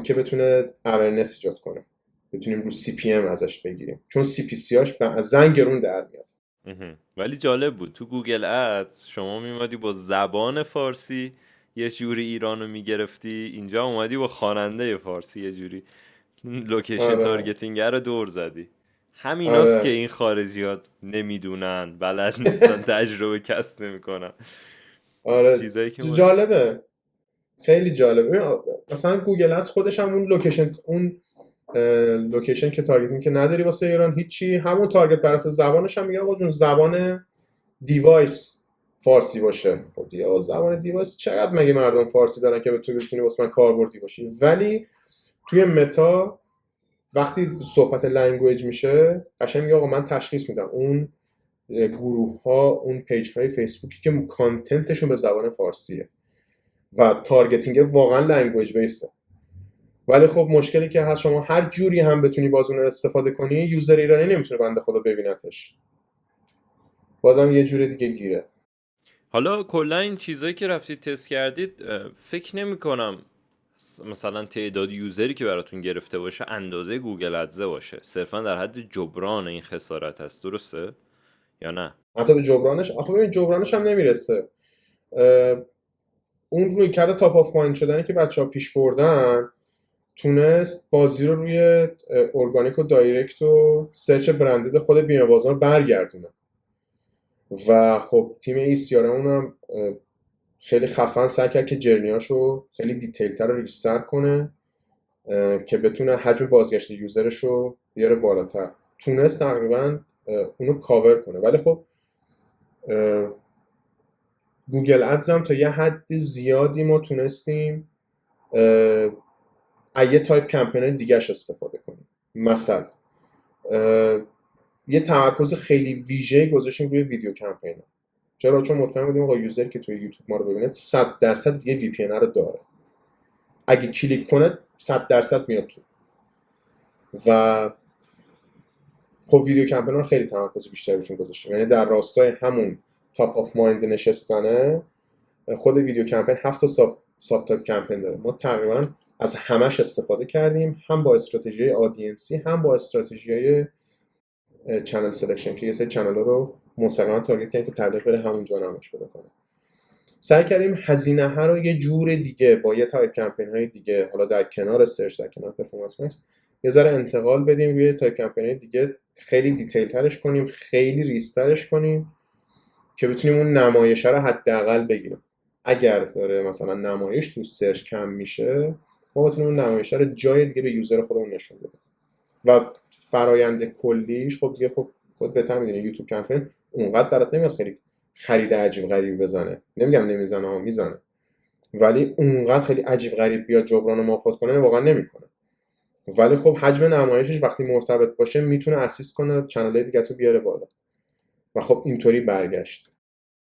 که بتونه اورنس ایجاد کنه، بتونیم رو سی پی ام ازش بگیریم، چون سی پی سی هاش از زنگ گرون در میاد. ولی جالب بود تو گوگل ادز شما میمادی با زبان فارسی یه جوری ایرانو میگرفتی، اینجا اومدی با خواننده فارسی یه جوری لوکیشن آره تارگتینگ رو دور زدی. همیناست که آره این خارجیات نمیدونن، بلد نیستن، تجربه کسب نمیکنن. آره چیزایی که جالبه، خیلی جالبه. مثلا گوگل ادز خودش هم اون لوکیشن که تارگتینگ که نداری واسه ایران هیچی، همون تارگت بر اساس زبانش هم میگه آقا جون زبان دیوایس فارسی باشه. خب دیگه زبان دیوایس چقدر مگه مردم فارسی دارن که تو بتونی واسه من کاربردی باشی؟ ولی توی متا وقتی صحبت لنگویج میشه قشنگ میگه آقا من تشخیص میدم اون گروه ها، اون پیج های فیسبوکی که کانتنتشون به زبان فارسیه و تارگتینگ واقعا لنگویج بیسه. ولی خب مشکلی که هست شما هر جوری هم بتونی باز اون استفاده کنی، یوزر ایرانی نمیتونه بنده خدا ببینتش، بازم یه جوری دیگه گیره. حالا کلا این چیزایی که رفتید تست کردید فکر نمی کنم مثلا تعداد یوزری که براتون گرفته باشه اندازه گوگل ادز باشه، صرفا در حد جبران این خسارت هست، درسته یا نه؟ حتی به جبرانش، آخه ببین جبرانش هم نمیرسه. اون روی کرده تاپ آف مایند شدنی که بچه‌ها پیش بردن تونست بازی رو روی ارگانیک و دایرکت و سرچ برندد خود بیمه بازار برگردونه و خب تیم ایسیار اونم خیلی خفن سعی کرد که جرنیاشو خیلی دیتیل تر رو ریجستر کنه که بتونه حجم بازگشت یوزرش رو بیاره بالاتر، تونست تقریبا اونو کاور کنه. ولی خب گوگل ادز هم تا یه حد زیادی ما تونستیم یه تایپ کمپین دیگهش استفاده کنیم. مثلا یه تمرکز خیلی ویژه گذاشتیم روی ویدیو کمپین. چرا؟ چون مطمئن بودیم آقا یوزر که توی یوتیوب ما رو ببینه 100% دیگه وی پی ان رو داره، اگه کلیک کنه 100% میاد تو. و خب ویدیو کمپین رو خیلی تمرکز بیشتری روشون گذاشتیم، یعنی در راستای همون تاپ آف مایند نشستنه خود ویدیو کمپین 7 تا ساب تایپ کمپین داره. ما تقریبا از همش استفاده کردیم، هم با استراتژی آدینسی هم با استراتژی چنل سلکشن که یه سری چنل رو مستقیما تارگت کردیم که تبلیغ بره همونجا نمایش پیدا کنه. سعی کردیم هزینه ها رو یه جور دیگه با یه تایپ کمپین های دیگه، حالا در کنار سرچ، در کنار پرفورمنس مکس، یه ذره انتقال بدیم روی تایپ کمپین های دیگه، خیلی دیتیل ترش کنیم، خیلی ریسترش کنیم که بتونیم اون نمایشه رو حداقل بگیریم. اگر داره مثلا نمایش تو سرچ کم میشه، ما بتونیم اون نمایشه رو جای دیگه به یوزر خودمون نشون بدیم. و فرایند کلیش خب دیگه خود بهتر میدونی یوتیوب کمپین اونقدر برات نمیاد خیلی خرید عجیب غریب بزنه. نمیگم نمیزنه ها، میزنه، ولی اونقدر خیلی عجیب غریب بیاد جبران مافات کنه واقعا نمیکنه. ولی خب حجم نمایشش وقتی مرتبط باشه میتونه اسیست کنه چنل‌های دیگه تو بیاره بالا و خب اینطوری برگشت.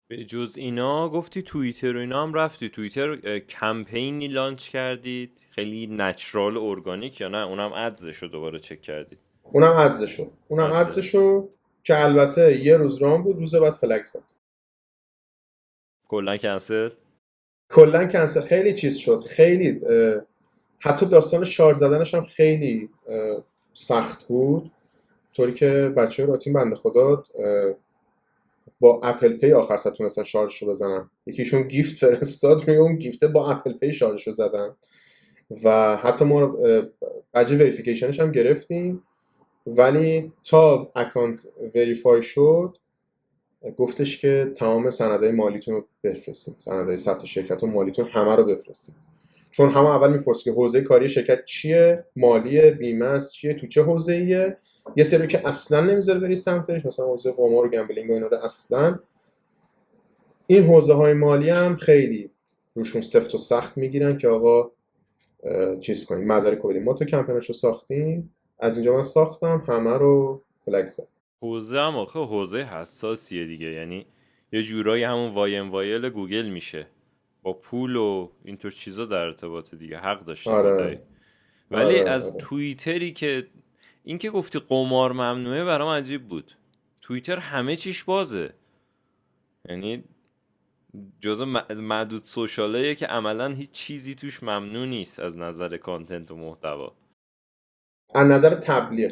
به جز اینا گفتی توییتر و اینا هم رفتی توییتر کمپینی لانچ کردید خیلی نچرال ارگانیک یا نه اونم ادزشو دوباره چک کردید؟ اونم ادزشو که البته یه روز رام بود، روز بعد فلگ زد، کلا کنسل. کلا کنسل. خیلی چیز شد، خیلی حتی داستان شارژ زدنش هم خیلی سخت بود، طوری که بچه راتین بنده خدا با اپل پی آخر سر تونستن شارژشو بزنن. یکیشون گیفت فرستاد، روی اون گیفته با اپل پی شارژشو زدن و حتی ما بجه وریفیکیشنش هم گرفتیم، ولی تا اکانت وریفای شد گفتش که تمام سندهای مالیتون رو بفرستید، سندهای ثبت شرکت و مالیتون همه رو بفرستید. چون همه اول میپرسه که حوزه کاری شرکت چیه، مالی بیمه است چیه، تو چه حوزه‌ایه. یه سری که اصلا نمیذاره بری سمتش، مثلا حوزه قمار و گمبلینگ و اینا رو اصلا. این حوزه های مالی هم خیلی روشون سفت و سخت میگیرن که آقا چیز کنیم، مدارک رو بدیم. ما تو کمپینش رو ساختیم، از اینجا من ساختم، همه رو فلگ زد. حوزه هم آخه حوزه حساسیه دیگه، یعنی یه جورایی همون وایل گوگل میشه، با پول و اینطور چیزا در ارتباط دیگه، حق داشته خدایی. آره ولی آره از آره. توییتری که این که گفتی قمار ممنوعه برام عجیب بود. توییتر همه چیش بازه، یعنی جزء معدود سوشالاییه که عملا هیچ چیزی توش ممنوع نیست از نظر کانتنت و محتوا. از نظر تبلیغ،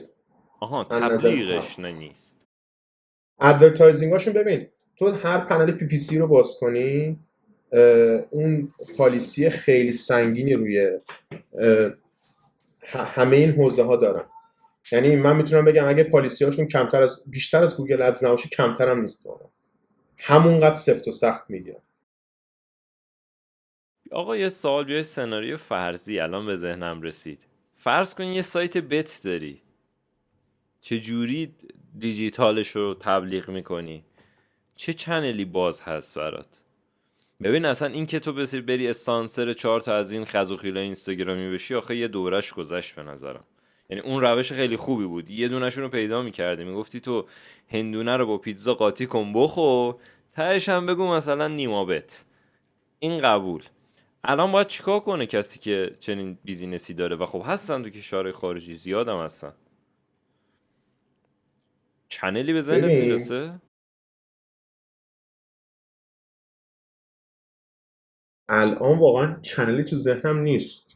آها از نظر تبلیغش نیست. ادورتایزینگاشون ببین، تو هر پنل پی پی سی رو باز کنی اون پالیسی خیلی سنگینی روی همه این حوزه ها دارن. یعنی من میتونم بگم اگه پالیسی هاشون بیشتر از گوگل ادز نباشه، کمتر هم نیست، همونقدر سفت و سخت میگیرن. آقا یه سوال، یه سناریو فرضی الان به ذهنم رسید. فرض کن یه سایت بت داری، چجوری دیجیتالش رو تبلیغ میکنی؟ چه چنلی باز هست برات؟ ببین اصلا این که تو بری اسپانسر 4 تا از این خزوخیلای اینستاگرامی بشی، آخه یه دورش گذشت به نظرم. یعنی اون روش خیلی خوبی بود، یه دونشون رو پیدا میکردی، میگفتی تو هندونه رو با پیتزا قاطی کن بخور، تهش هم بگو مثلا نیما بت. این قبول. الان باید چیکار کنه کسی که چنین بیزینسی داره؟ و خب هستن تو کشورهای خارجی، زیادم هستن. چنلی به ذهنت ببین میرسه؟ الان واقعا چنلی تو ذهنم نیست،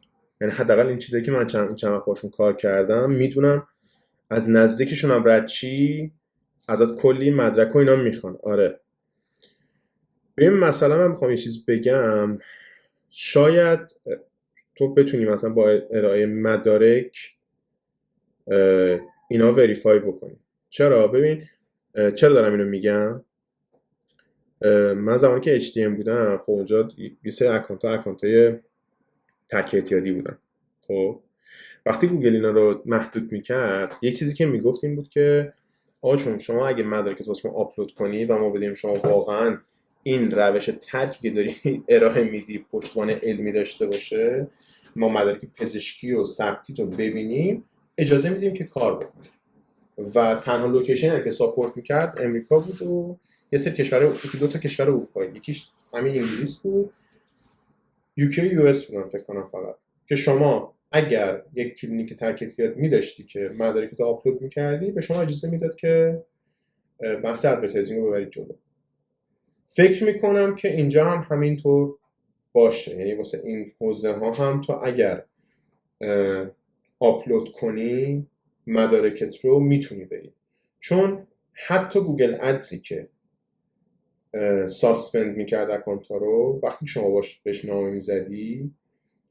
یعنی حداقل این چیزایی که من چند وقت باشون کار کردم میدونم از نزدیکشون هم رد چی، ازت کلی مدرک و اینا میخوان. آره ببین مثلا من میخوام یه چیز بگم، شاید تو بتونی مثلا با ارائه مدارک اینا وریفای بکنی. چرا؟ ببین چرا دارم اینو میگم. من زمانی که HTM بودم، خب اونجا یه سری اکانتای تک اعتیادی بودن. خب وقتی گوگل اینا رو محدود میکرد، یک چیزی که میگفت این بود که آقا چون شما اگه مدارکت واسه ما آپلود کنی و ما بدیم شما واقعا این روش ترکی که داری ارائه میدی پشتوانه علمی داشته باشه، ما مدارک پزشکی و ثبتی تو ببینیم، اجازه میدیم که کار بکنی. و تنها لوکیشنی که ساپورت میکرد امریکا بود و یه سری کشور، دو تا کشور اروپایی، یکیش همین انگلیس بود، UK و US بودن فکر کنم فقط، که شما اگر یک کلینیک ترک اعتیاد می‌داشتی که مدارکت رو آپلود می‌کردی، به شما اجازه میداد که بحث ادورتایزینگ رو ببرید جلو. فکر میکنم که اینجا هم همینطور باشه، یعنی واسه این حوزه ها هم تو اگر آپلود کنی مدارکت رو میتونی بری. چون حتی گوگل ادزی که ساسپند میکرد اکانت ها رو، وقتی شما بهش نامه میزدی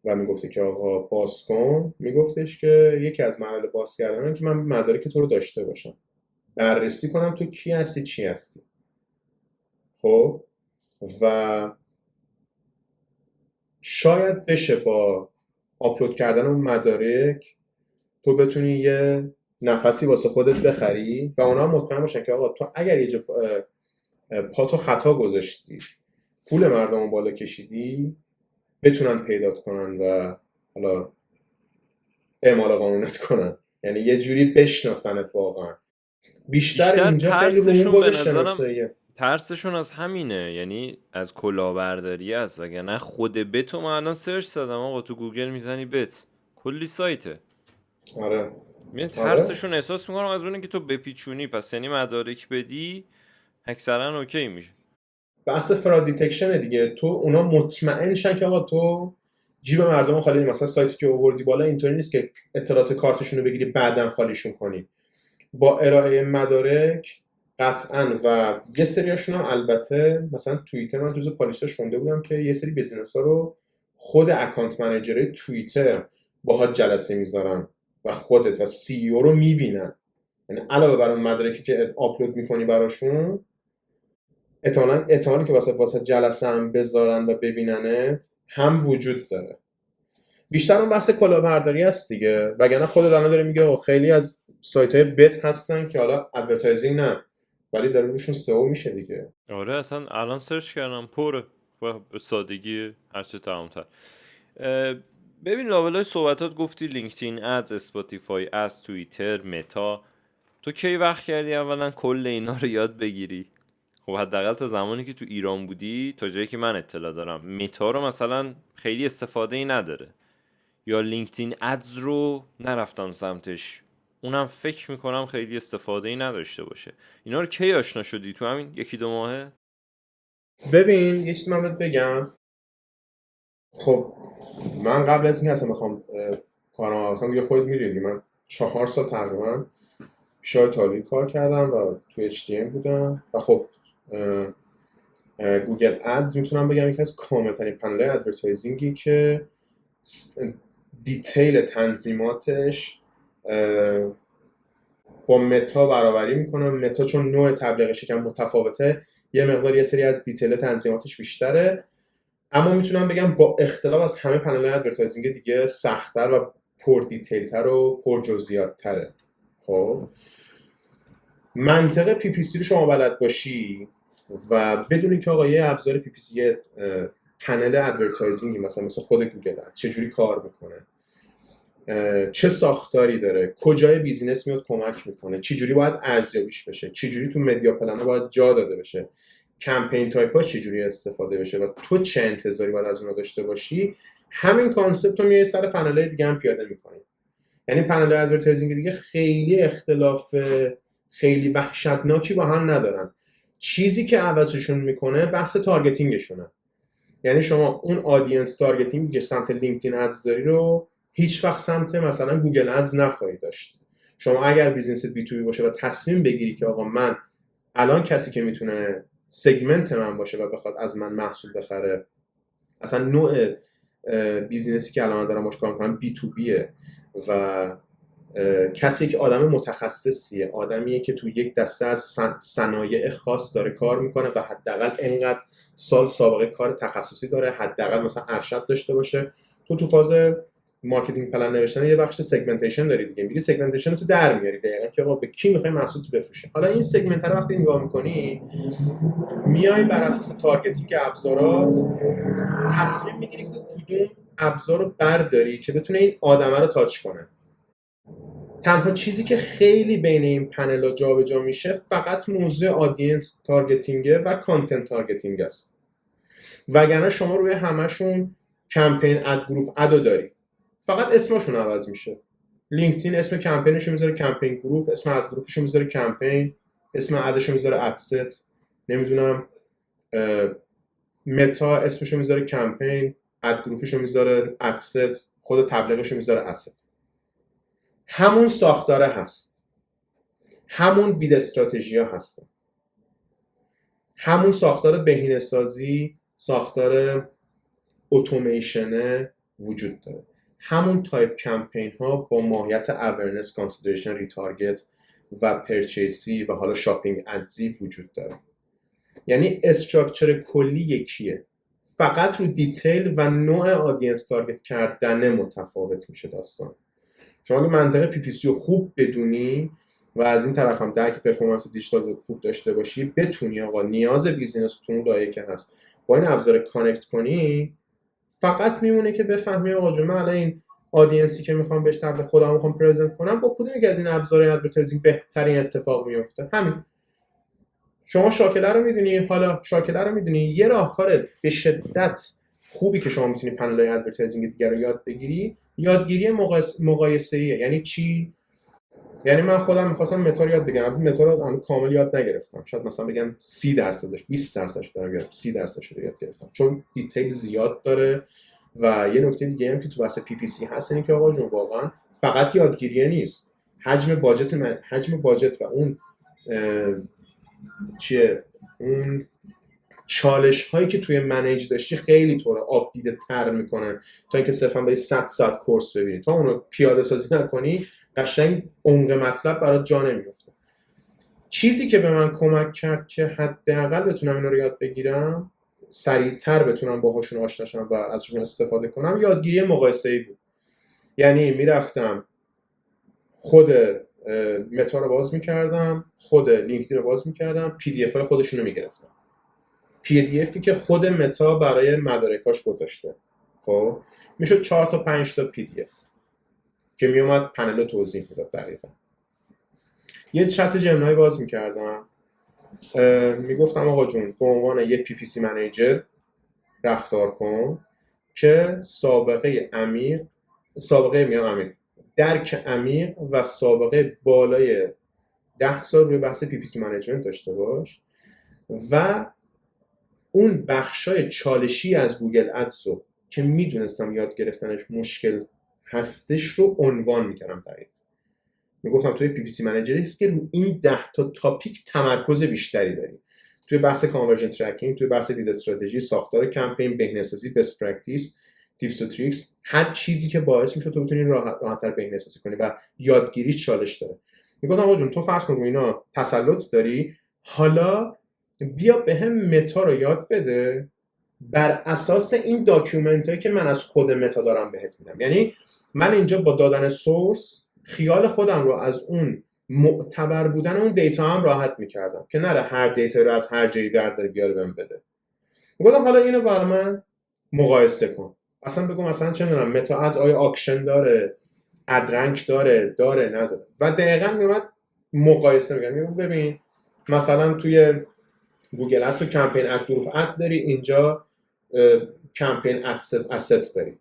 و میگفتی که آقا باز کن، میگفتش که یکی از مراحل باز کردن که من مدارک تو رو داشته باشم. بررسی کنم تو کی هستی چی هستی. خب و شاید بشه با آپلود کردن اون مدارک تو بتونی یه نفسی واسه خودت بخری و اونا هم مطمئن باشن که آقا تو اگر یه جا پاتو خطا گذاشتی، پول مردم رو بالا کشیدی، بتونن پیدات کنن و حالا اعمال قانونت کنن، یعنی یه جوری بشناسنت واقعا. بیشتر بیشتر اینجا خیلی رو اون ترسشون به بود نظرم، شناساییه. ترسشون از همینه، یعنی از کلاهبرداری است. وگرنه خود بتو من الان سرچ زدم آقا، تو گوگل میزنی بت کلی سایته. آره من آره ترسشون احساس میکنم از اونه که تو بپیچونی، پس یعنی مدارک بدی اکثرا اوکی میشه. بحث فراد دیتکشن دیگه. تو اونا مطمئن شن که آقا تو جیب مردم خالی نی. مثلا سایتی که آوردی بالا اینطوری نیست که اطلاعات کارتشون رو بگیری بعداً خالیشون کنی. با ارائه مدارک قطعاً. و یه سریاشون هم البته مثلا توییتر، من جزو پالیشاش خونده بودم که یه سری بیزینس ها رو خود اکانت منیجرهای توییتر باهات جلسه میذارن و خودت و سی او رو میبینن. یعنی علاوه بر اون مدارکی که آپلود میکنی براشون، احتمالی که واسه جلسه هم بذارن و ببیننت هم وجود داره. بیشتر اون بحث کلاهبرداری هست دیگه، وگرنه خود الان داره میگه خیلی از سایت های بت هستن که حالا ادورتایزینگ نه ولی داره روشون سئو میشه دیگه. آره اصلا الان سرچ کردم پره و به سادگی هرچه تمامتر. ببین لابلای صحبتات گفتی لینکدین ادز، اسپاتیفای ادز، توییتر، متا. تو کی وقت کردی اولا کل اینا رو یاد بگیری؟ خب حداقل تا زمانی که تو ایران بودی، تا جایی که من اطلاع دارم متا رو مثلا خیلی استفاده ای نداره، یا لینکدین ادز رو نرفتم سمتش، اونم فکر میکنم خیلی استفاده ای نداشته باشه. اینا رو کی آشنا شدی؟ تو همین یکی دو ماهه؟ ببین یه چیزی من بهت بگم. خب من قبل از اینکه اصلا بخوام کارم عوض کنم، دیگه خودت میدونی من 4 سال تقریبا پیشای تالی کار کردم و تو HTM بودم و خب گوگل ادز میتونم بگم یکی از کاملترین پنل ادورتایزینگی که دیتیل تنظیماتش با متا برابری میکنه. متا چون نوع تبلیغش یکم متفاوته، یه مقدار یه سری از دیتیل تنظیماتش بیشتره، اما میتونم بگم با اختلاف از همه پنل ادورتایزینگ دیگه سخت‌تر و پر دیتیل‌تر و پر جزئیات‌تره. خب منطقه پی پی سی رو شما بلد باشی و بدونی که آقا یه ابزار پی پی سی، یه پنل ادورتایزینگی مثلا مثل خود گوگل چجوری کار میکنه، چه ساختاری داره، کجای بیزینس میاد کمک میکنه، چجوری باید ارزیابیش بشه، چجوری تو مدیا پلن باید جا داده بشه، کمپین تایپ ها چجوری استفاده بشه و تو چه انتظاری باید از اونها داشته باشی. همین کانسپت رو میای سر پنل‌های دیگه هم پیاده میکنی. یعنی پنل ادورتایزینگ دیگه خیلی اختلاف خیلی وحشتناکی با هم ندارن. چیزی که عوضشون میکنه بحث تارگتینگشونه. یعنی شما اون آدینس تارگتینگ که سمت لینکدین ادز داری رو هیچ وقت سمت مثلا گوگل ادز نخواهی داشت. شما اگر بیزنست بی تو بی باشه و تصمیم بگیری که آقا من الان کسی که میتونه سگمنت من باشه و بخواد از من محصول بخره، اصلا نوع بیزینسی که الان دارم باش کار میکنم بی تو بیه و کسی که آدم متخصصیه، آدمیه که تو یک دسته از صنایع خاص داره کار میکنه و حداقل اینقدر سال سابقه کار تخصصی داره، حداقل مثلا ارشد داشته باشه. تو فاز مارکتینگ پلن نوشتن یه بخش سگمنتیشن داری دیگه، میری سگمنتیشن تو در میاری دقیقاً که آقا به کی میخوای محصول تو بفروشی. حالا این سگمنت رو وقتی نگاه میکنی، میای بر اساس تارگتینگ ابزارات تصمیم میگیری که کدوم ابزار رو برداری که بتونه این آدمه رو تاچ کنه. تنها چیزی که خیلی بین این پنل ها جابجا میشه فقط موضوع آدینس تارگتینگ و کانتنت تارگتینگ است، وگرنه شما روی همشون کمپین اد گروپ ادو داری، فقط اسمشون عوض میشه. لینکدین اسم کمپینشو میذاره کمپین گروپ، اسم اد گروپشو میذاره کمپین، اسم ادشو میذاره ادست. نمیدونم متا اسمشو میذاره کمپین، اد گروپشو میذاره ادست، خود تبلیغشو میذاره اسست. همون ساختاره هست، همون بید استراتژی ها هستن، همون ساختار بهینه‌سازی، ساختار اتوماسیون وجود داره، همون تایپ کمپین ها با ماهیت اورنس، کانسیدریشن، ریتارگت و پرچیسی و حالا شاپینگ ادزی وجود داره. یعنی استراکچر کلی یکیه، فقط رو دیتیل و نوع آدینس تارگت کردن متفاوت میشه داستان. شما اگه منطقه پی پی سی رو خوب بدونی و از این طرف هم درک پرفورمنس دیجیتال خوب داشته باشی، بتونی آقا نیاز بیزینس تو اون لایه که هست با این ابزار کانکت کنی، فقط میمونه که بفهمی آقا جون من الان این آدینسی که میخوام بهش تبلیغ خودم میخوام پرزنت کنم با کدوم یکی از این ابزارهای ادورتایزینگ بهترین اتفاق میفته. همین. شما شاکله رو میدونی، حالا شاکله رو میدونی، یه راهکار به شدت خوبی که شما میتونی پنل‌های ادورتایزینگ دیگر رو یاد بگیری، یادگیری مقایسه‌ایه. یعنی چی؟ یعنی من خودم می‌خواستم متا رو یاد بگیرم، البته متا رو کامل یاد نگرفتم، شاید مثلا بگم 30%، 20%ش دارم یاد، 30%ش رو یاد گرفتم، چون دیتیل زیاد داره. و یه نکته دیگه هم که تو بحث پی پی سی هست اینه که آقا جون واقعا فقط یادگیریه نیست، حجم باجت و اون اون چالش هایی که توی منیج داشتی خیلی طور آپدیت تر میکنن تا اینکه صرفا بری 100 ساعت کورس ببینی. تا اونو پیاده سازی نکنی قشنگ عمق مطلب برات جا نمیفته. چیزی که به من کمک کرد که حداقل بتونم اینا رو یاد بگیرم، سریعتر بتونم باهاشون آشنا شم و ازشون استفاده کنم، یادگیری مقایسه‌ای بود. یعنی میرفتم خود متا رو باز میکردم، خود لینکدین رو باز میکردم، پی دی اف های خودشون رو میگرفتم، پی دی افی که خود متا برای مدارکاش گذاشته، خب میشد 4 تا 5 تا پی دی اف که میومد پنل رو توضیح میداد. دقیقاً یه چت جمنای باز میکردم، میگفتم آقا جون به عنوان یه پی پی سی منیجر رفتار کن که درک عمیق و سابقه بالای 10 سال روی بحث پی پی سی منیجمنت داشته باش و اون بخشای چالشی از گوگل ادزو که میدونستم یاد گرفتنش مشکل هستش رو عنوان میکردم. دقیق میگفتم توی پی پی سی منیجر هست که رو این 10 تا تاپیک تمرکز بیشتری داریم، توی بحث کانورژن ترکینگ، توی بحث لید استراتژی، ساختار کمپین، بهینه‌سازی، بست پرکتیس، تیپس و تریکس، هر چیزی که باعث میشه تو بتونی راحت‌تر بهینه‌سازی کنی و یادگیریش چالش داره. میگفتم آقا جون تو فرض کن رو اینا تسلط داری، حالا بیا بهم متا رو یاد بده بر اساس این داکیومنت هایی که من از خود متا دارم بهت میدم. یعنی من اینجا با دادن سورس خیال خودم رو از اون معتبر بودن اون دیتا هم راحت میکردم که نره هر دیتا رو از هر جایی برداره بیاره بهم بده. میگفتم حالا اینو برای من مقایسه کن، اصلا بگم مثلا چه میدونم متا ادز آیا آکشن داره، ادرنک داره نداره، و دقیقاً میومد مقایسه میگم ببین مثلا توی گوگل ادز و کمپین اد گروپ اد داری، اینجا کمپین اسست داری.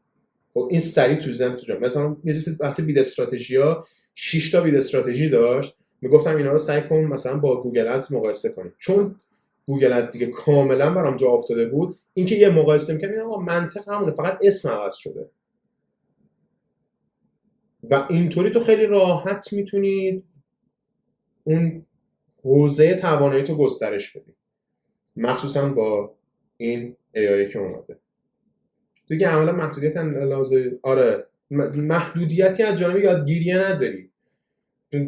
خب این سریع تو ذهن تو جا مثلا یه چیزی بحث بید استراتژی‌ها 6 تا بید استراتژی داشت، میگفتم اینا رو سعی کن مثلا با گوگل ادز مقایسه کنی، چون گوگل ادز دیگه کاملا برام جا افتاده بود. اینکه یه مقایسه می‌کنم آقا منطق همونه، فقط اسم عوض شده و اینطوری تو خیلی راحت میتونی اون حوزه توانایی تو گسترش بدی، مخصوصا با این AI که اومده دیگه. عملا محدودیت لازم، آره محدودیتی از جانب یادگیری نداری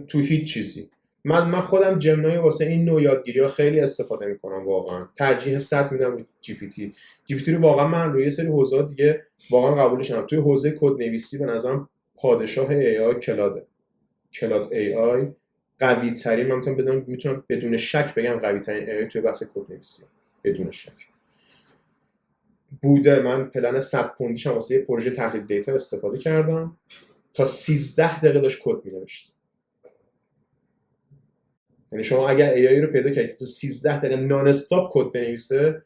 تو هیچ چیزی. من خودم جمنای واسه این نوع یادگیری ها خیلی استفاده میکنم، واقعا ترجیح 100 میدم جی پی تی رو. واقعا من روی سری حوزه دیگه واقعا قبولش ندارم. توی حوزه کد نویسی به نظرم پادشاه AI کلاد AI قوی ترین، من میتونم بدون شک بگم قوی ترین AI توی بحث کد نویسی بدون شک بوده. من پلن 100 پوندیشم واسه یه پروژه تحلیل دیتا استفاده کردم، تا 13 دقیقه داشت کد می‌نوشت. یعنی شما اگر AI رو پیدا کردید تو 13 دقیقه نان استاپ کد بنویسه،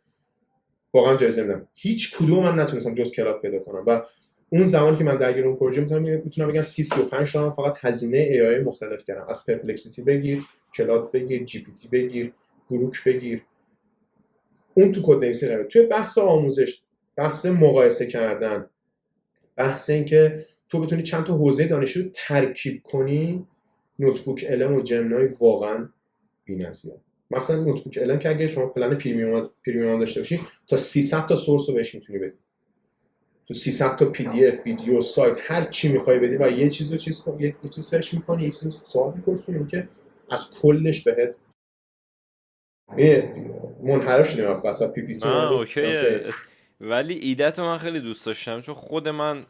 واقعا جایزه میدم. هیچ کدوم من نتونستم جز کلاد پیدا کنم و اون زمانی که من درگیر اون پروژه میتونم بگم 35 تا فقط هزینه AI مختلف کردم، از پرپلکسیتی بگیر، کلاد بگیر، جی پی تی بگیر، گروک بگیر. اون تو کد نویسی قوی. توی بحث آموزش، بحث مقایسه کردن، بحث این که تو بتونی چند تا حوزه دانشی رو ترکیب کنی، نوتبوک الم و جمنای واقعا بی‌نظیره. مثلا نوتبوک الم که اگه شما پلن پریمیوم داشته باشی تا 300 تا سورس رو بهش میتونی بدی، تو 300 تا پی دی اف، ویدیو، سایت، هر چی میخوای بدی و یه چیز سرچ میکنی، یه چیز سوال میپرسی که از کلش بهت منحرف شدیم وسط پی پی تی نه اومدیم. اوکی. اوکیه، ولی ایده‌تو من خیلی دوست داشتم، چون خود من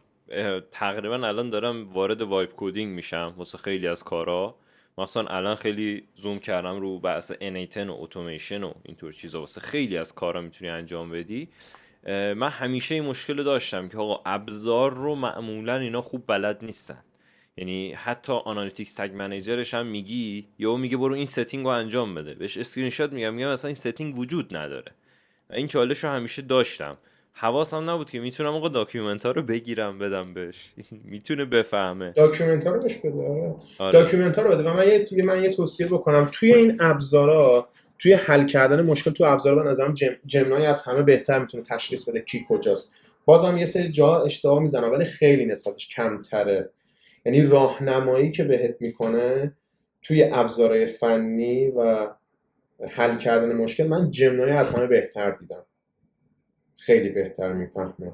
تقریبا الان دارم وارد وایب کدینگ میشم واسه خیلی از کارا. مثلا الان خیلی زوم کردم رو بحث N8 و اتوماسیون و اینطور چیزا، واسه خیلی از کارا میتونی انجام بدی. من همیشه این مشکل رو داشتم که آقا ابزار رو معمولا اینا خوب بلد نیستن. یعنی حتی آنالیتیکس تگ منیجرش هم میگی، یا میگه برو این ستینگ رو انجام بده، بهش اسکرین شات میگم مثلا این ستینگ وجود نداره. و این چالش رو همیشه داشتم. حواسم نبود که میتونم آقا داکیومنت ها رو بگیرم بدم بهش میتونه بفهمه. داکیومنت ها رو بهش بده. آره. آره داکیومنت ها رو بده. و من یه توصیه بکنم توی این ابزارا، توی حل کردن مشکل تو ابزارا به نظرم جمنای از همه بهتر میتونه تشخیص بده کی کجاست. بازم یه سری جا اشتباه میزنه ولی خیلی نسبتش کمتره. یعنی راهنمایی که بهت میکنه توی ابزارهای فنی و حل کردن مشکل، من جمنای از همه بهتر دیدم. خیلی بهتر میفهمه. من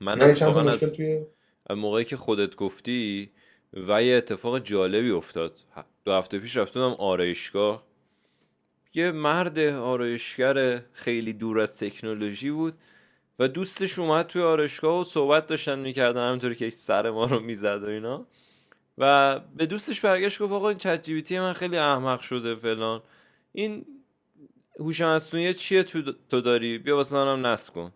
منم چند تا اتفاقا مشکل از توی موقعی که خودت گفتی و یه اتفاق جالبی افتاد. 2 هفته پیش رفتم آرایشگاه، یه مرد آرایشگر خیلی دور از تکنولوژی بود و دوستش اومد توی آرایشگاه و صحبت داشتن میکردن همونطوری که سر ما رو میزد و اینا. و به دوستش برگشت گفت آقا این چت جی پی تی من خیلی احمق شده فلان، این هوش مصنوعی چیه تو داری، بیا واسه منم نصب کن.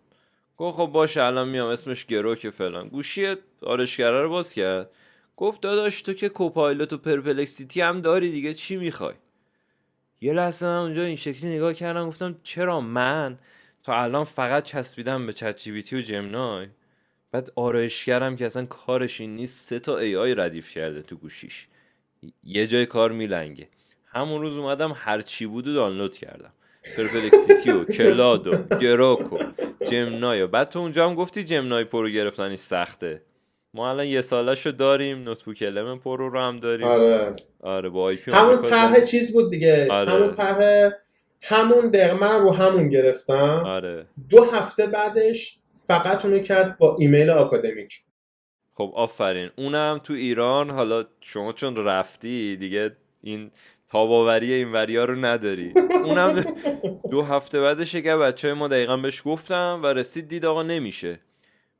گفت خب باشه الان میام، اسمش گروک فلان. گوشی آرایشگره رو باز کرد، گفت داداش تو که کوپایلوت و پرپلکسیتی هم داری دیگه، چی میخوای؟ یه لحظه من اونجا این شکلی نگاه کردم، گفتم چرا من تا الان فقط چسبیدم به چت جی پی تی و جمنای، بعد آرایشگرم که اصلا کارش این نیست 3 تا ای آی ردیف کرده تو گوشیش، یه جای کار میلنگه. همون روز اومدم هر چی بود و دانلود کردم، پرپلکسیتی و کلاد و گروک و جمنای. و بعد تو اونجا هم گفتی جمنای پرو گرفتنی سخته. ما الان 1 سالشو داریم، نوتبوک LM پرو رو هم داریم. آره آره با آی پی همون آمریکا طرح زدیم. چیز بود دیگه. همون آره طرح همون دقیقه من رو همون گرفتم. آره 2 هفته بعدش فقط اونو کرد با ایمیل آکادمیک. خب آفرین، اونم تو ایران. حالا شما چون رفتی دیگه این تاباوری این وریا رو نداری. اونم 2 هفته بعدش که بچه های ما دقیقا بهش گفتم و رسید دید آقا نمیشه.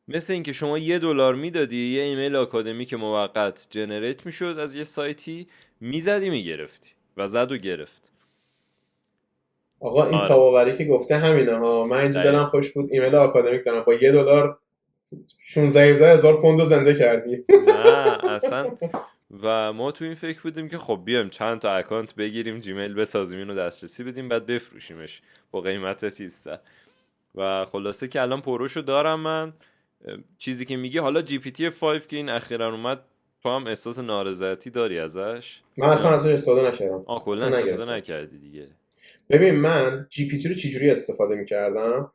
مثل اینکه شما $1 میدادی یه ایمیل آکادمیک موقت جنریت میشد از یه سایتی، میزدی میگرفتی و زد و گرفت. آقا این آره تاباوری که گفته همینه ها. من اینجا دلم دقیقا. خوش بود ایمیل آکادمیک دارم با $1 16,000 پوند رو زنده کردی. نه اصلا. و ما تو این فکر بودیم که خب بیایم چند تا اکانت بگیریم، جیمیل بسازیم، اینو دسترسی بدیم، بعد بفروشیمش با قیمت چیزتر. و خلاصه که الان پروشو دارم من. چیزی که میگی حالا جی پی تی 5 که این اخیرا اومد، تو هم احساس نارضایتی داری ازش من اصلا یا ازش استفاده نکردم. کلا اصلا استفاده نگرفتم. نکردی دیگه؟ ببین من جی پی تی رو چجوری استفاده میکردم.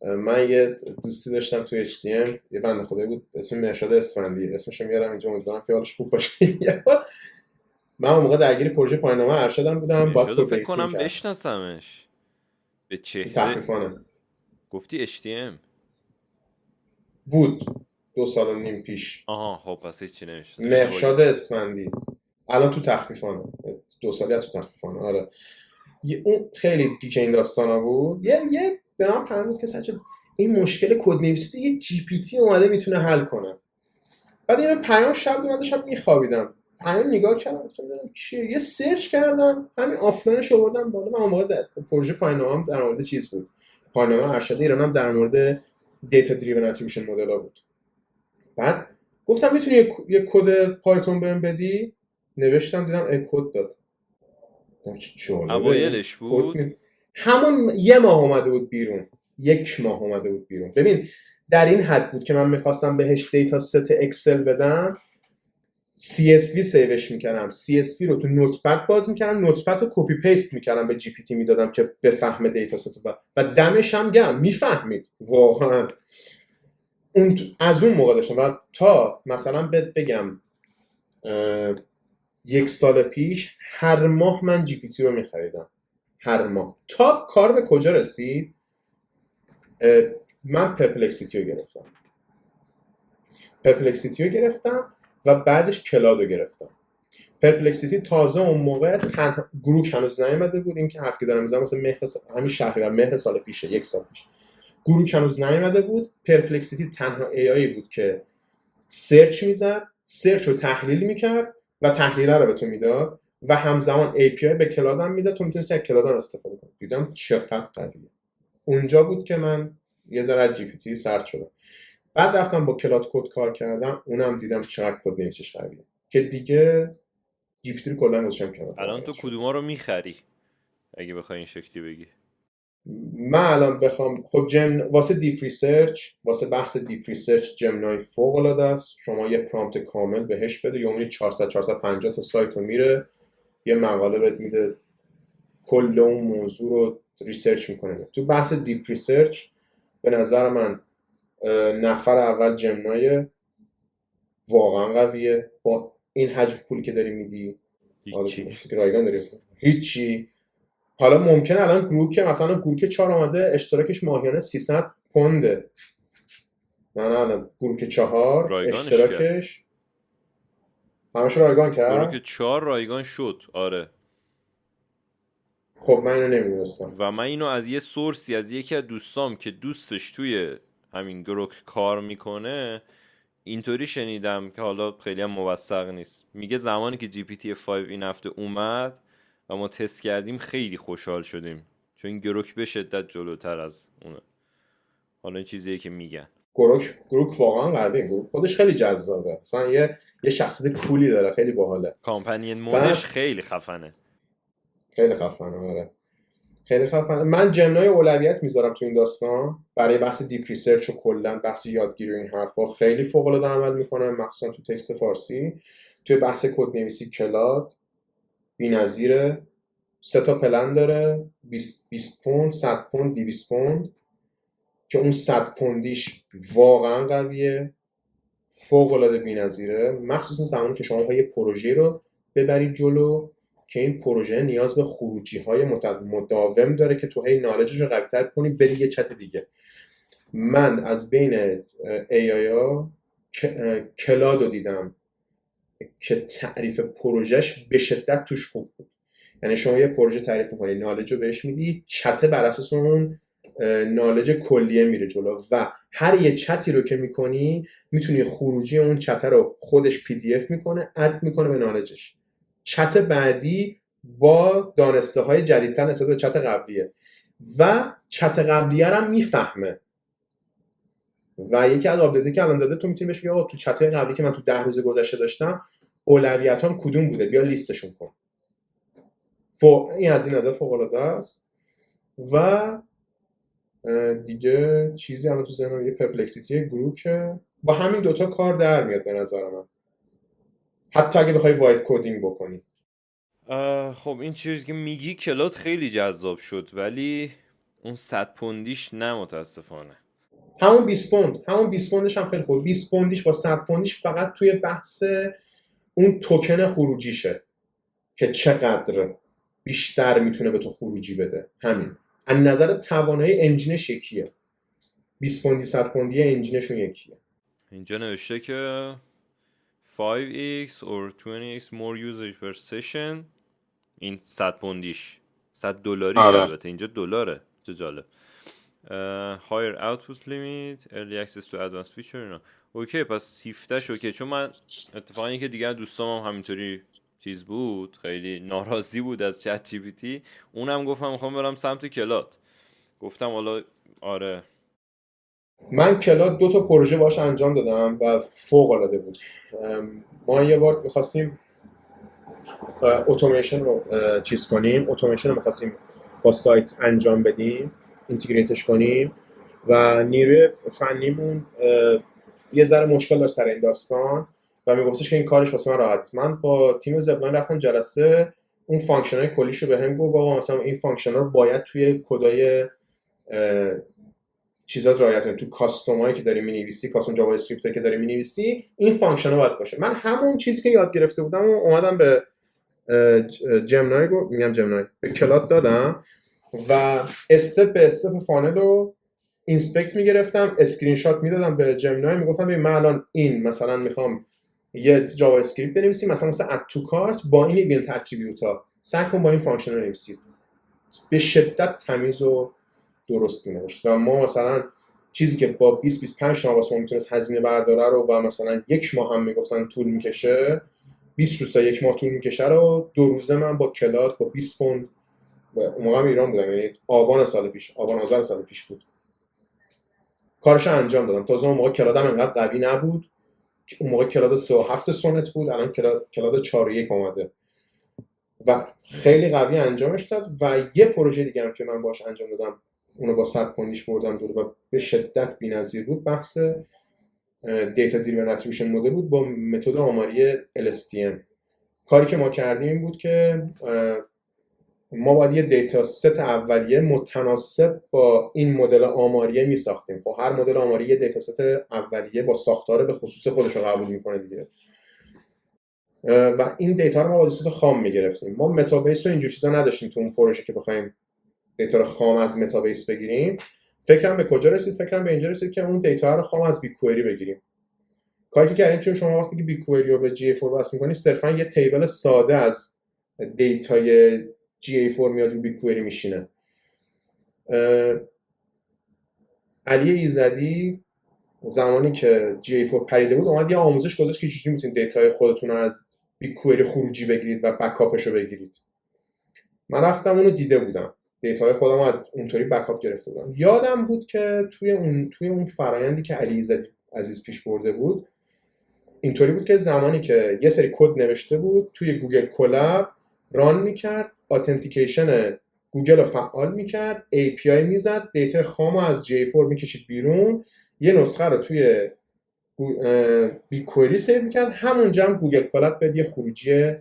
من یه دوستی داشتم تو HTM، یه بنده خدایی بود اسم مرشاد اسفندی، اسمشو میارم اینجا، امیدوارم که حالش خوب باشه. من اون موقع درگیر پروژه پایان‌نامه ارشدم بودم، باید مرشادو کد فکر نویسی کنم می‌کردم. بشناسمش به تو چهره. تخفیفانه گفتی HTM؟ بود 2 سال و نیم پیش. آها خب پس هیچی نمیشه اشتباه مهرشاد کردم. اسفندی الان تو تخفیفانه. 2 سالی از تو تخفیفانه. آره اون خیلی گیک این داستانا بود. یه به من پیام داد که سچه این مشکل کد نویسی یه جی پی تی اومده میتونه حل کنه. بعد این پیام شب من داشتم میخوابیدم، پیام نگاه کردم گفتم ببینم چیه، یه سرچ کردم همین آفلاینش آوردم بالا. من اون موقع در پروژه پایان‌نامه‌ام در مورد چیز بود، پایان‌نامه ارشد ایرانم در مورد دیتا دریون اتریبیوشن مدل‌ها بود. بعد گفتم میتونی یه کد پایتون بهم بدی؟ نوشتم دیدم کد داد. گفتم چه جالبه این اوایلش کد بود. همون یه ماه اومده بود بیرون، 1 ماه اومده بود بیرون. ببین در این حد بود که من میخواستم بهش دیتا ست اکسل بدم، CSV سیوش میکردم، CSV رو تو نوتپد باز میکردم، نوتپد رو کپی پیست میکردم به جی پی تی میدادم که بفهمه دیتا ست رو، و دمش هم گرم میفهمید واقعا. از اون موقع داشتم و تا مثلا بگم 1 سال پیش هر ماه من جی پی تی رو میخریدم، هر ماه. تا کار به کجا رسید، من پرپلکسیتی رو گرفتم و بعدش کلاد رو گرفتم. پرپلکسیتی تازه اون موقع تنها گروک هنوز نیومده بود. این که حرفی دارم میزنم مثلا همین شهریور مهر سال پیشه، 1 سال پیش گروک هنوز نیومده بود. پرپلکسیتی تنها AI بود که سرچ میزد، سرچ رو تحلیل میکرد و تحلیل رو به تو میداد و همزمان API به کلاد هم میزد، تو میتونستی از کلاد هم استفاده کنی. دیدم چقدر قویه. اونجا بود که من یه ذره از GPT سرد شدم. بعد رفتم با کلاد کد کار کردم، اونم دیدم چقدر کد نویسیش قویه که دیگه GPT رو کلا گذاشتم کنار. الان تو کدوما رو میخری اگه بخوای این شکلی بگی؟ من الان بخوام خب واسه دیپ ریسرچ، واسه بحث دیپ ریسرچ جمنای فوق العاده است. شما یه پرامپت کامل بهش بده، یومی 450 تا سایت رو میره، یه مقاله بهت میده، کل اون موضوع رو ریسرچ میکنه. تو بحث دیپ ریسرچ به نظر من نفر اول جمنای واقعا قویه. با این حجم پولی که داری میدی رایگان داری هیچی. حالا ممکنه الان گروک مثلا گروک 4 آمده اشتراکش ماهیانه 300 پونده. نه گروک 4 اشتراکش همش رایگان کرد. گروک 4 رایگان شد. آره. خب من اینو نمیدونستم و من اینو از یه سورسی از یکی از دوستام که دوستش توی همین گروک کار میکنه اینطوری شنیدم که حالا خیلی هم موثق نیست. میگه زمانی که GPT-5 این هفته اومد و ما تست کردیم خیلی خوشحال شدیم چون این گروک به شدت جلوتر از اونه. حالا این چیزیه که میگن. گروک واقعا قویه. گروک خودش خیلی جذابه، مثلا یه شخصیت کولی داره، خیلی باحاله. کامپنین مودش خیلی خفنه. خیلی خفنه. آره خیلی خفنه. من جمنای اولویت میذارم تو این داستان برای بحث دیپ ریسرچ و کلا بحث یادگیری این حرفا. خیلی فوق العاده عمل میکنه، مخصوصا تو تکست فارسی. توی بحث کد نویسی کلاد بی‌نظیره. 3 تا پلن داره، 20 پوند، 100 پوند، 200 پوند که اون 100 پوندیش واقعا قویه، فوق العاده بی‌نظیره. مخصوصا زمانی که شما یه پروژه رو ببرید جلو که این پروژه نیاز به خروجی‌های مداوم داره که تو هی نالجش رو قوی‌تر کنی بری یه چت دیگه. من از بین AI ها کلاد رو دیدم که تعریف پروژهش به شدت توش خوب بود. یعنی شما یه پروژه تعریف می‌کنی، نالج رو بهش میدی، چت بر اساس اون نالج کلیه میره جلو و هر یه چتی رو که میکنی میتونی خروجی اون چت رو خودش PDF میکنه، اد میکنه به نالجش. چت بعدی با دانسته های جدیدتر نسبت به چت قبلیه و چت قبلیه هم میفهمه. و یکی از آپدیتی که الان داده تو میتونی بهش بگی آقا تو چت قبلی که من تو 10 روز گذشته داشتم اولویتام کدوم بوده، بیا لیستشون کن. این از این نظر فوق العاده است. و دیگه چیزی الان تو ذهنم یه پرپلکسیتی گروکه، با همین دوتا کار در میاد به نظر من، حتی اگه بخوای وایت کدینگ بکنی. خب این چیزی که میگی کلاد خیلی جذاب شد ولی اون 100 پوندیش نه متاسفانه. همون 20 پوندش هم خیلی خوب. 20 پوندیش با 100 پوندیش فقط توی بحث اون توکن خروجیشه که چقدر بیشتر میتونه به تو خروجی بده. همین از نظر توانایی انجینش یکیه. 20 پوندی 100 پوندی انجینشون یکیه. اینجا نوشته که 5x or 20x more usage per session. این 100 پوندیش، 100 دلاریش. البته اینجا دلاره. چه جالب. higher output limit, early access to advanced feature اینا. اوکی پس 17 اوکی. چون من اتفاقا یکی دیگه دوستام هم همینطوری چیز بود، خیلی ناراضی بود از چت جی پی تی. اونم گفتم میخوام برم سمت کلاد. گفتم حالا آره من کلاد 2 تا پروژه باش انجام دادم و فوق العاده بود. ما یه بار می‌خواستیم اتوماسیون رو چیز کنیم، اتوماسیون رو می‌خواستیم با سایت انجام بدیم، اینتگریتش کنیم و نیروی فنیمون یه ذره مشکل داشت سر این داستان و میگفتش که این کارش واسه من راحت. من با تیم زبلان رفتم جلسه، اون فانکشن‌های کلیشو بهم گفت آقا مثلا این فانکشن‌ها رو باید توی کدای چیزات رعایت کنی، تو کاستومایی که داری می‌نویسی، کاستوم جاوا اسکریپت که داری می‌نویسی، این فانکشن‌ها باید باشه. من همون چیزی که یاد گرفته بودم و اومدم به جمنای به کلاد دادم و استپ به استپ فانل رو اینسپکت میگرفتم، اسکرین شات میدادم به جمنای، میگفتم ببین من الان این مثلا میخوام یه جاوا اسکریپت بنویسیم مثلا اد تو کارت با این ایونت اتریبیوت ها، سعی کن با این فانکشن رو بنویسید. به شدت تمیز و درست مینوشت و ما مثلا چیزی که با 20 25 تا واسه ما میتونست هزینه برداره رو و مثلا یک ماه هم میگفتن طول میکشه، 20 روز تا یک ماه طول میکشه رو 2 روزه من با کلاد با 20 پوند، اون موقع ایران بودم، یعنی آبان سال پیش، آبان آذر سال پیش بود، کارش انجام دادم. تازه اون موقع کلادم انقدر قوی نبود، اون موقع کلاد 3.7 سنت بود، الان کلاد 4.1 اومده و خیلی قوی انجامش داد. و یه پروژه دیگه هم که من باش انجام دادم، اونو با 100 پوندیش بردم جلو و به شدت بی‌نظیر بود، بحث دیتا دریون اتریبیوشن مدل بود با متد آماری LSTM. کاری که ما کردیم این بود که ما باید یه دیتا ست اولیه متناسب با این مدل آماریه میساختیم. خب هر مدل آماری یه دیتا ست اولیه با ساختار به خصوص خودش رو قبول میکنه دیگه، و این دیتا رو ما با صورت خام میگرفتیم. ما متابیس و اینجور چیزا نداشتیم تو اون پروژه که بخوایم دیتا رو خام از متابیس بگیریم. فکرم به کجا رسید؟ فکرم به اینجا رسید که اون دیتا رو خام از بیگ‌کوئری بگیریم. کاری که کردیم، چون شما وقتی که بیگ‌کوئری رو به GA4 وصل می‌کنید، صرفا یه تیبل ساده از دیتای GA4 میاد رو بیگ‌کوئری میشینه. علی ایزدی زمانی که GA4 پریده بود اومد یه آموزش گذاشت که چجوری میتونید دیتای خودتون رو از بیگ‌کوئری خروجی بگیرید و بکاپش رو بگیرید. من رفتم اونو دیده بودم، دیتای خودم از اونطوری بکاپ گرفته بودم. یادم بود که توی اون فرآیندی که علی ایزدی عزیز پیش برده بود، اینطوری بود که زمانی که یه سری کد نوشته بود توی گوگل کلاب ران میکرد، اتنتیکیشن گوگل رو فعال میکرد، API میزد، دیتا خام از J4 میکشید بیرون، یه نسخه رو توی بیگ‌کوئری سیو میکرد، همونجا هم گوگل کلاب بهت یه خروجی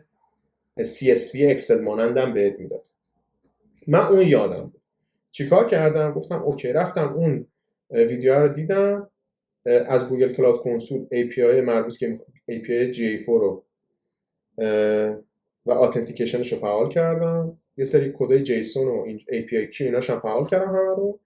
CSV اکسل مانندم بهت میداد. من اون یادم بود. چیکار کردم؟ گفتم اوکی، رفتم اون ویدیو رو دیدم، از گوگل کلاود کنسول API مربوط که API GA4 رو و اتنتیکیشنش رو فعال کردم، یه سری کدای جیسون و API کی ایناش هم فعال کردم همه رو.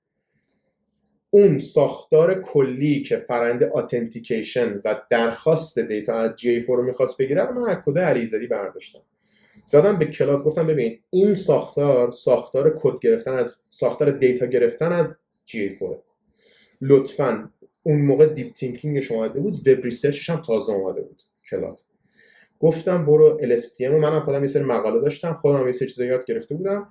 اون ساختار کلی که فرآیند اتنتیکیشن و درخواست دیتا از GA4 رو می‌خواست بگیره رو من از کد علی ایزدی برداشتم، دادم به کلاد، گفتم ببین این ساختار کد گرفتن از ساختار دیتا گرفتن از GA4، لطفاً اون موقع دیپ تینکینگش اومده بود، وب ریسرچش هم تازه اومده بود کلاد. گفتم برو LSTM، و منم خودم یه سری مقاله داشتم، خودم یه سری چیزا یاد گرفته بودم،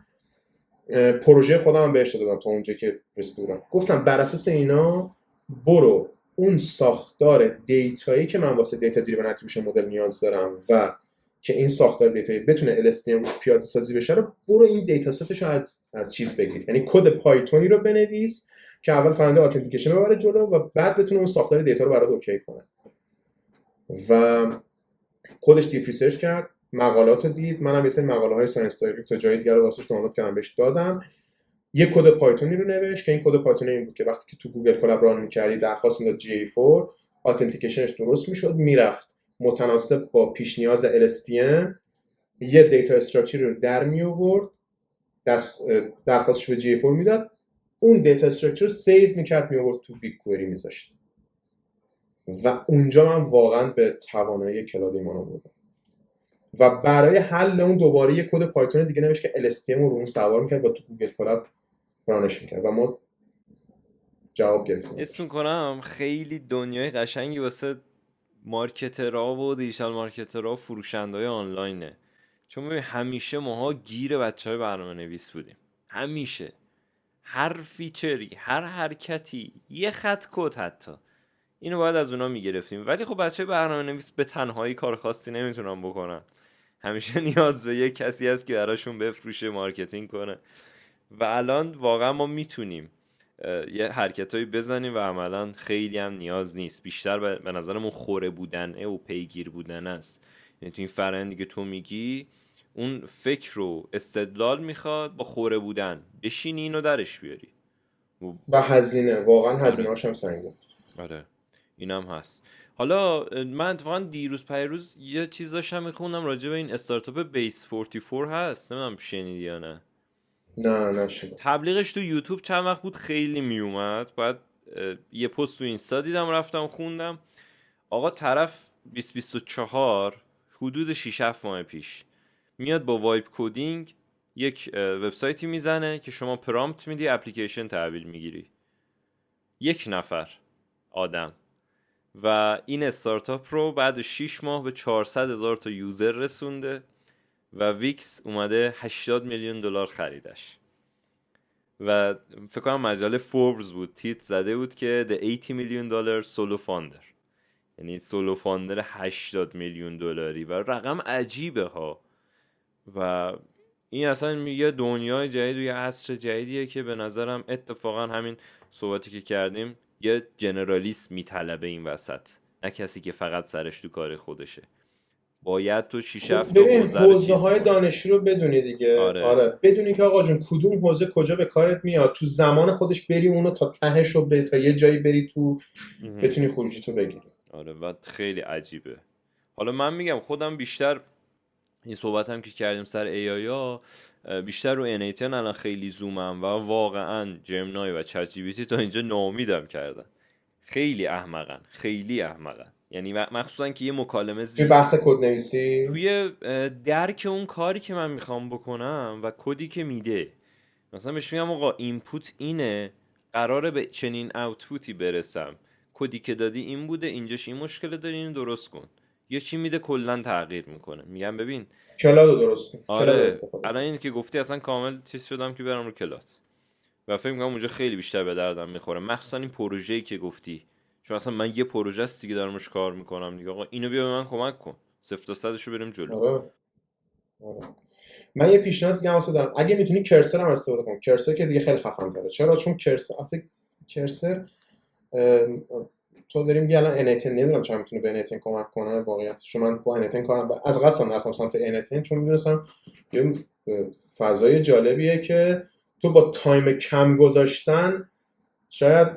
پروژه خودم هم بهش دادم تا اونجا که رسیده بودم. گفتم بر اساس اینا برو اون ساختار دیتایی که من واسه دیتا دریون اتریبیوشن مدل نیاز دارم و که این ساختار دیتایی بتونه LSTM پیاده سازی بشه رو، برو این دیتا ستش رو از چیز بگیر، یعنی کد پایتونی رو بنویس که اول فرآیند اتنتیکیشن رو ببره جلو و بعد بتونه اون ساختار دیتا رو برات اوکی کنه. و خودش دیپ ریسرچ کرد، مقالات رو دید، منم یه سری مقاله های ساینس دایرکت تا جای دیگه رو واسش دانلود کردم بهش دادم. یه کد پایتونی رو نوشت که این کد پایتونی این بود که وقتی که تو گوگل کلاب ران می‌کردی درخواست میداد GA4، اتنتیکیشنش درست میشد، میرفت متناسب با پیش نیاز LSTM یه دیتا استراکچر رو در می آورد، درخواستش به GA4 میداد، اون دیتا استراکچر رو سیو میکرد، می آورد تو بیگ‌کوئری میذاشت. و اونجا من واقعا به توانایی کلاد ایمان آوردم و برای حل اون دوباره یه کد پایتون دیگه نوشت که LSTM رو اون سوار میکرد و تو گوگل کلاب رانش میکرد و ما جواب گرفتیم. اسم میکنم خیلی دنیای قشنگی واسه مارکترها و دیجیتال مارکترها و فروشندهای آنلاینه، چون ببین همیشه ماها گیر بچهای برنامه نویس بودیم، همیشه هر فیچری، هر حرکتی، یه خط کد حتی، اینو باید از اونا میگرفتیم. ولی خب بچه برنامه نویس به تنهایی کار خاصی نمیتونن بکنن، همیشه نیاز به یک کسی هست که براشون بفروشه، مارکتینگ کنه. و الان واقعا ما میتونیم یه حرکتایی بزنیم و عملا خیلی هم نیاز نیست، بیشتر به نظرمون خوره بودنه و پیگیر بودن است. یعنی تو این فرآیندی که تو میگی اون فکر رو استدلال میخواد با خوره بودن، بشینی اینو درش بیاری و هزینه، واقعا هزینه هاش هم سنگین. آره اینم هست. حالا من اتفاقا دیروز پیروز یه چیز داشتم میخوندم راجع به این استارتاپ بیس 44 هست، نمیدونم شنیدی یا نه. نه نشد. تبلیغش تو یوتیوب چند وقت بود خیلی میومد، بعد یه پست تو اینستا دیدم رفتم خوندم. آقا طرف 2024 حدود 6-7 ماه پیش میاد با وایب کدینگ یک وبسایتی میزنه که شما پرامپت میدی اپلیکیشن تحویل میگیری. 1 نفر آدم. و این استارتاپ رو بعد 6 ماه به 400,000 تا یوزر رسونده و ویکس اومده 80 میلیون دلار خریدش. و فکر کنم مجله فوربس بود تیت زده بود که the 80 میلیون دلار سولو فاندر، یعنی سولو فاندر 80 میلیون دلاری و رقم عجیبه ها. و این اصلا یه دنیای جدید و یه عصر جدیدیه که به نظرم اتفاقا همین صحبتی که کردیم یه جنرالیست میطلبه این وسط، نه کسی که فقط سرش تو کار خودشه. باید تو 6-7 تا ببین حوزه رو حوزه چیز های کنی. دانشجو رو بدونی دیگه. آره. آره بدونی که آقا جون کدوم حوزه کجا به کارت میاد، تو زمان خودش بری اونو تا تهش رو تا یه جایی بری تو بتونی خروجی تو بگیری. آره و خیلی عجیبه. حالا من میگم خودم بیشتر این صحبت هم که کردیم سر AI ها بیشتر رو NATN الان خیلی زومم و واقعا جمنای و چت جی پی تی تا اینجا ناامیدم کردن. خیلی احمقن، خیلی احمقن. یعنی مخصوصا که یه مکالمه توی بحث کد نویسی توی درک اون کاری که من میخوام بکنم و کدی که میده، مثلا بهش میگم آقا اینپوت اینه، قراره به چنین اوتپوتی برسم، کدی که دادی این بوده، اینجاش این مشکل داری، اینو درست کن. یه چی میده کلا تغییر میکنه. میگم ببین کلادو درست کن. کلاد آره استفاده الان این که گفتی اصلا کامل چیز شدم که برم رو کلاد و فکر میکنم اونجا خیلی بیشتر به دردم میخوره، مخصوصا این پروژه‌ای که گفتی، چون اصلا من یه پروژه است دیگه دارمش کار میکنم دیگه. آقا اینو بیا به من کمک کن، 0 تا 100 رو بریم جلو. آره. آره. من یه پیشنهاد دیگه واسه دارم، اگه میتونی کرسر هم استفاده کن. کرسر که دیگه خیلی خفن تره. چرا؟ چون کرسر اصلا کرسر تو داریم میگه الان انیتن نمیدونم چرا میتونه به انیتن کمک کنه واقعیتش. من با انیتن کارم از قصدم رفتم سمت انیتن چون میدونستم یه فضای جالبیه که تو با تایم کم گذاشتن شاید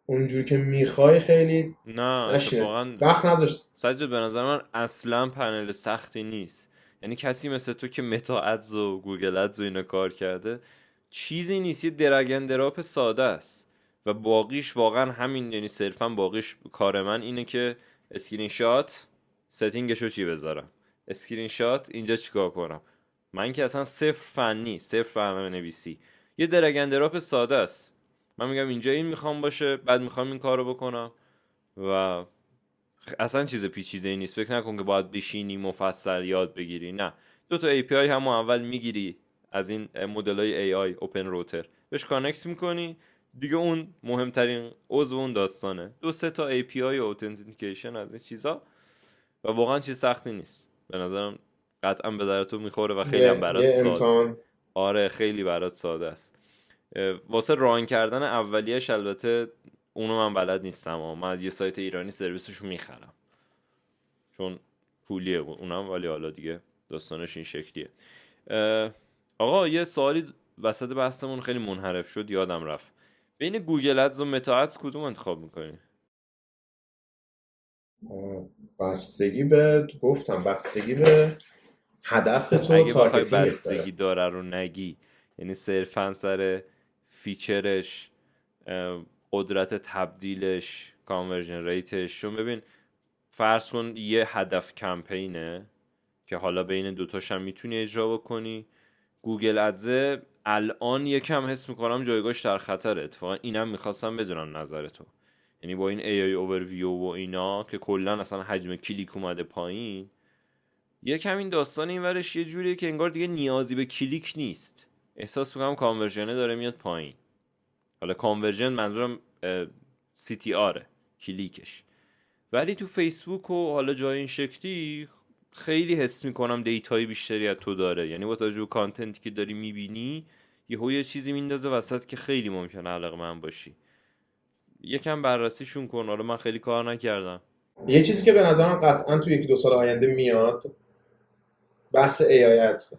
اونجوری که میخوای خیلی نه نشینه. اتفاقا وقت نذاشت. سجاد به نظر من اصلا پنل سختی نیست. یعنی کسی مثل تو که متا ادز و گوگل ادز و اینا کار کرده چیزی نیست، یه درگ دراپ ساده است و باقیش واقعا همین، یعنی صرفا باقیش کار من اینه که اسکرین شات ستینگشو چی بذارم، اسکرین شات اینجا چیکار کنم. من که اصلا صفر فنی، صفر برنامه نویسی، یه درگ دراپ ساده است. من میگم اینجا این میخوام باشه، بعد میخوام این کارو بکنم و اصلا چیز پیچیده ای نیست. فکر نکن که باید بشینی مفصل یاد بگیری، نه. 2 تا API همون اول میگیری از این مدل‌های AI اوپن روتر، بهش کانکت میکنی دیگه. اون مهمترین عضو اون داستانه. 2-3 تا API اوتنتیکیشن از این چیزا و واقعا چیز سختی نیست به نظرم. قطعا به درد تو میخوره و خیلی هم برات ساده. آره خیلی برات ساده است. واسه ران کردن اولیه‌اش البته اونو من بلد نیستم، من از یه سایت ایرانی سرویسشو میخرم چون پولیه اونم، ولی حالا دیگه داستانش این شکلیه. آقا یه سوالی وسط بحثمون خیلی منحرف شد یادم رفت، بین گوگل ادز و متا ادز کدوم انتخاب میکنی؟ بستگی به هدف تو. اگه بخوای بستگی داره رو نگی، یعنی صرفا سر فیچرش، قدرت تبدیلش، کانورژن ریتش. چون ببین فرض کن یه هدف کمپینه که حالا بین دوتاش هم میتونی اجرا بکنی. گوگل ادز الان یکم حس میکنم جایگاهش در خطره. اتفاقا اینم میخواستم بدونم نظر تو، یعنی با این AI overview و اینا که کلا اصلا حجم کلیک اومده پایین، یکم این داستان این ورش یه جوریه که انگار دیگه نیازی به کلیک نیست. احساس میکنم کانورژنه داره میاد پایین. حالا کانورژن منظورم CTR کلیکش. ولی تو فیسبوک و حالا جای این شکلی خیلی حس میکنم دیتای بیشتری از تو داره. یعنی با توجه به کانتنتی که داری میبینی یه چیزی میندازه وسط که خیلی ممکنه علاقه‌مند باشی. یکم بررسیشون کن. حالا من خیلی کار نکردم. یه چیزی که به نظرم قطعا تو 1-2 سال آینده میاد بحث AI Ads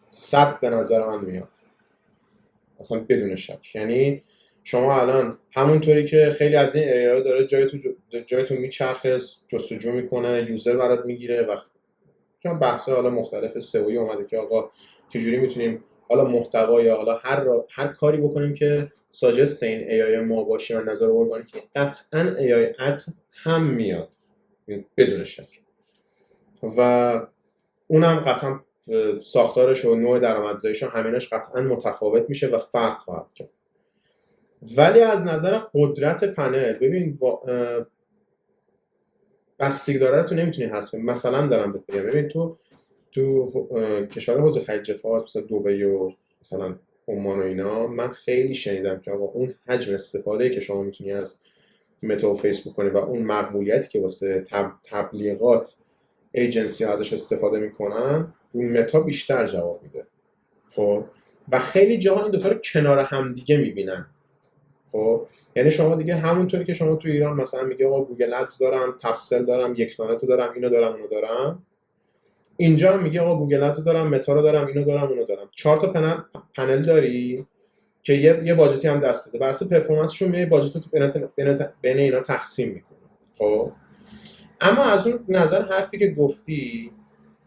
100 به نظر من میاد اصلا بدون شک. یعنی شما الان همونطوری که خیلی از این AI داره جای تو میچرخه، جستجو میکنه، یوزر برات میگیره و چون بحث حالا مختلف سئویی اومده که آقا چجوری میتونیم حالا محتوا یا حالا هر کاری بکنیم که ساجست این AI ما باشه و نظر ارگانیک. قطعا AI Ads هم میاد. بدون شک. و اونم قطعا ساختارش و نوع درآمدزاییش و همینش قطعا متفاوت میشه و فرق خواهد کرد. ولی از نظر قدرت پنل ببین بستگی داره تو نمیتونی حذف کنی. مثلا دارم بهت بگم ببین تو کشور حوزه خلیج فارس مثلا دبی و مثلا عمان و اینا من خیلی شنیدم که آقا اون حجم استفاده که شما میتونی از متا و فیسبوک کنی و اون مقبولیتی که واسه تبلیغات ایجنسی ها ازش استفاده میکنن اون متا بیشتر جواب میده. خب و خیلی جاها این دوتا رو کنار هم دیگه میبینن. خب یعنی شما دیگه همونطوری که شما تو ایران مثلا میگه آقا گوگل ادز دارم، تفسل دارم، یکتانت رو دارم، اینو دارم، اونو دارم، اینجا هم میگه آقا گوگل ادز دارم، متا رو دارم، اینو دارم، اونو دارم. 4 تا پنل داری که یه باجتی هم دست داده. بر اساس پرفورمنسشون میای باجت رو بین اینا تقسیم میکنه. خب اما از اون نظر حرفی که گفتی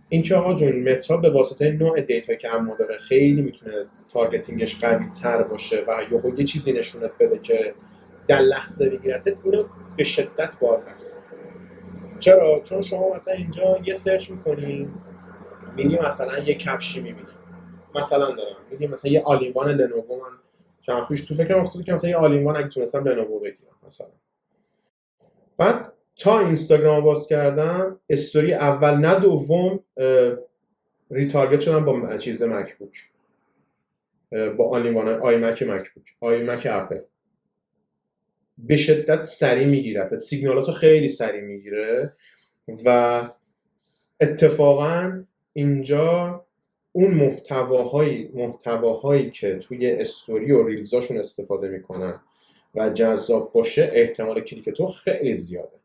این که آقا جون متا به واسطه نوع دیتایی که اما داره خیلی میتونه تارگتینگش قوی تر باشه و یه چیزی نشونت بده که در لحظه بگیرتت، اینو به شدت باید هست. چرا؟ چون شما مثلا اینجا یه سرچ میکنی میگی مثلا یه کفشی میبینی، مثلا دارم میگی مثلا یه آلیوان لنوو، من چند پیش تو فکرم افتاد که مثلا یه آلیوان اگه تونستم لنوو بگیرم مثلا. بعد تا اینستاگرام باز کردم استوری اول نه دوم ریتارگت شدم با چیز مکبوک، با آلیوان آی مک مکبوک، آی مک اپل. به شدت سریع میگیره، سیگنالاتو خیلی سریع میگیره و اتفاقا اینجا اون محتواهایی که توی استوری و ریلزاشون استفاده میکنن و جذاب باشه احتمال کلیک تو خیلی زیاده.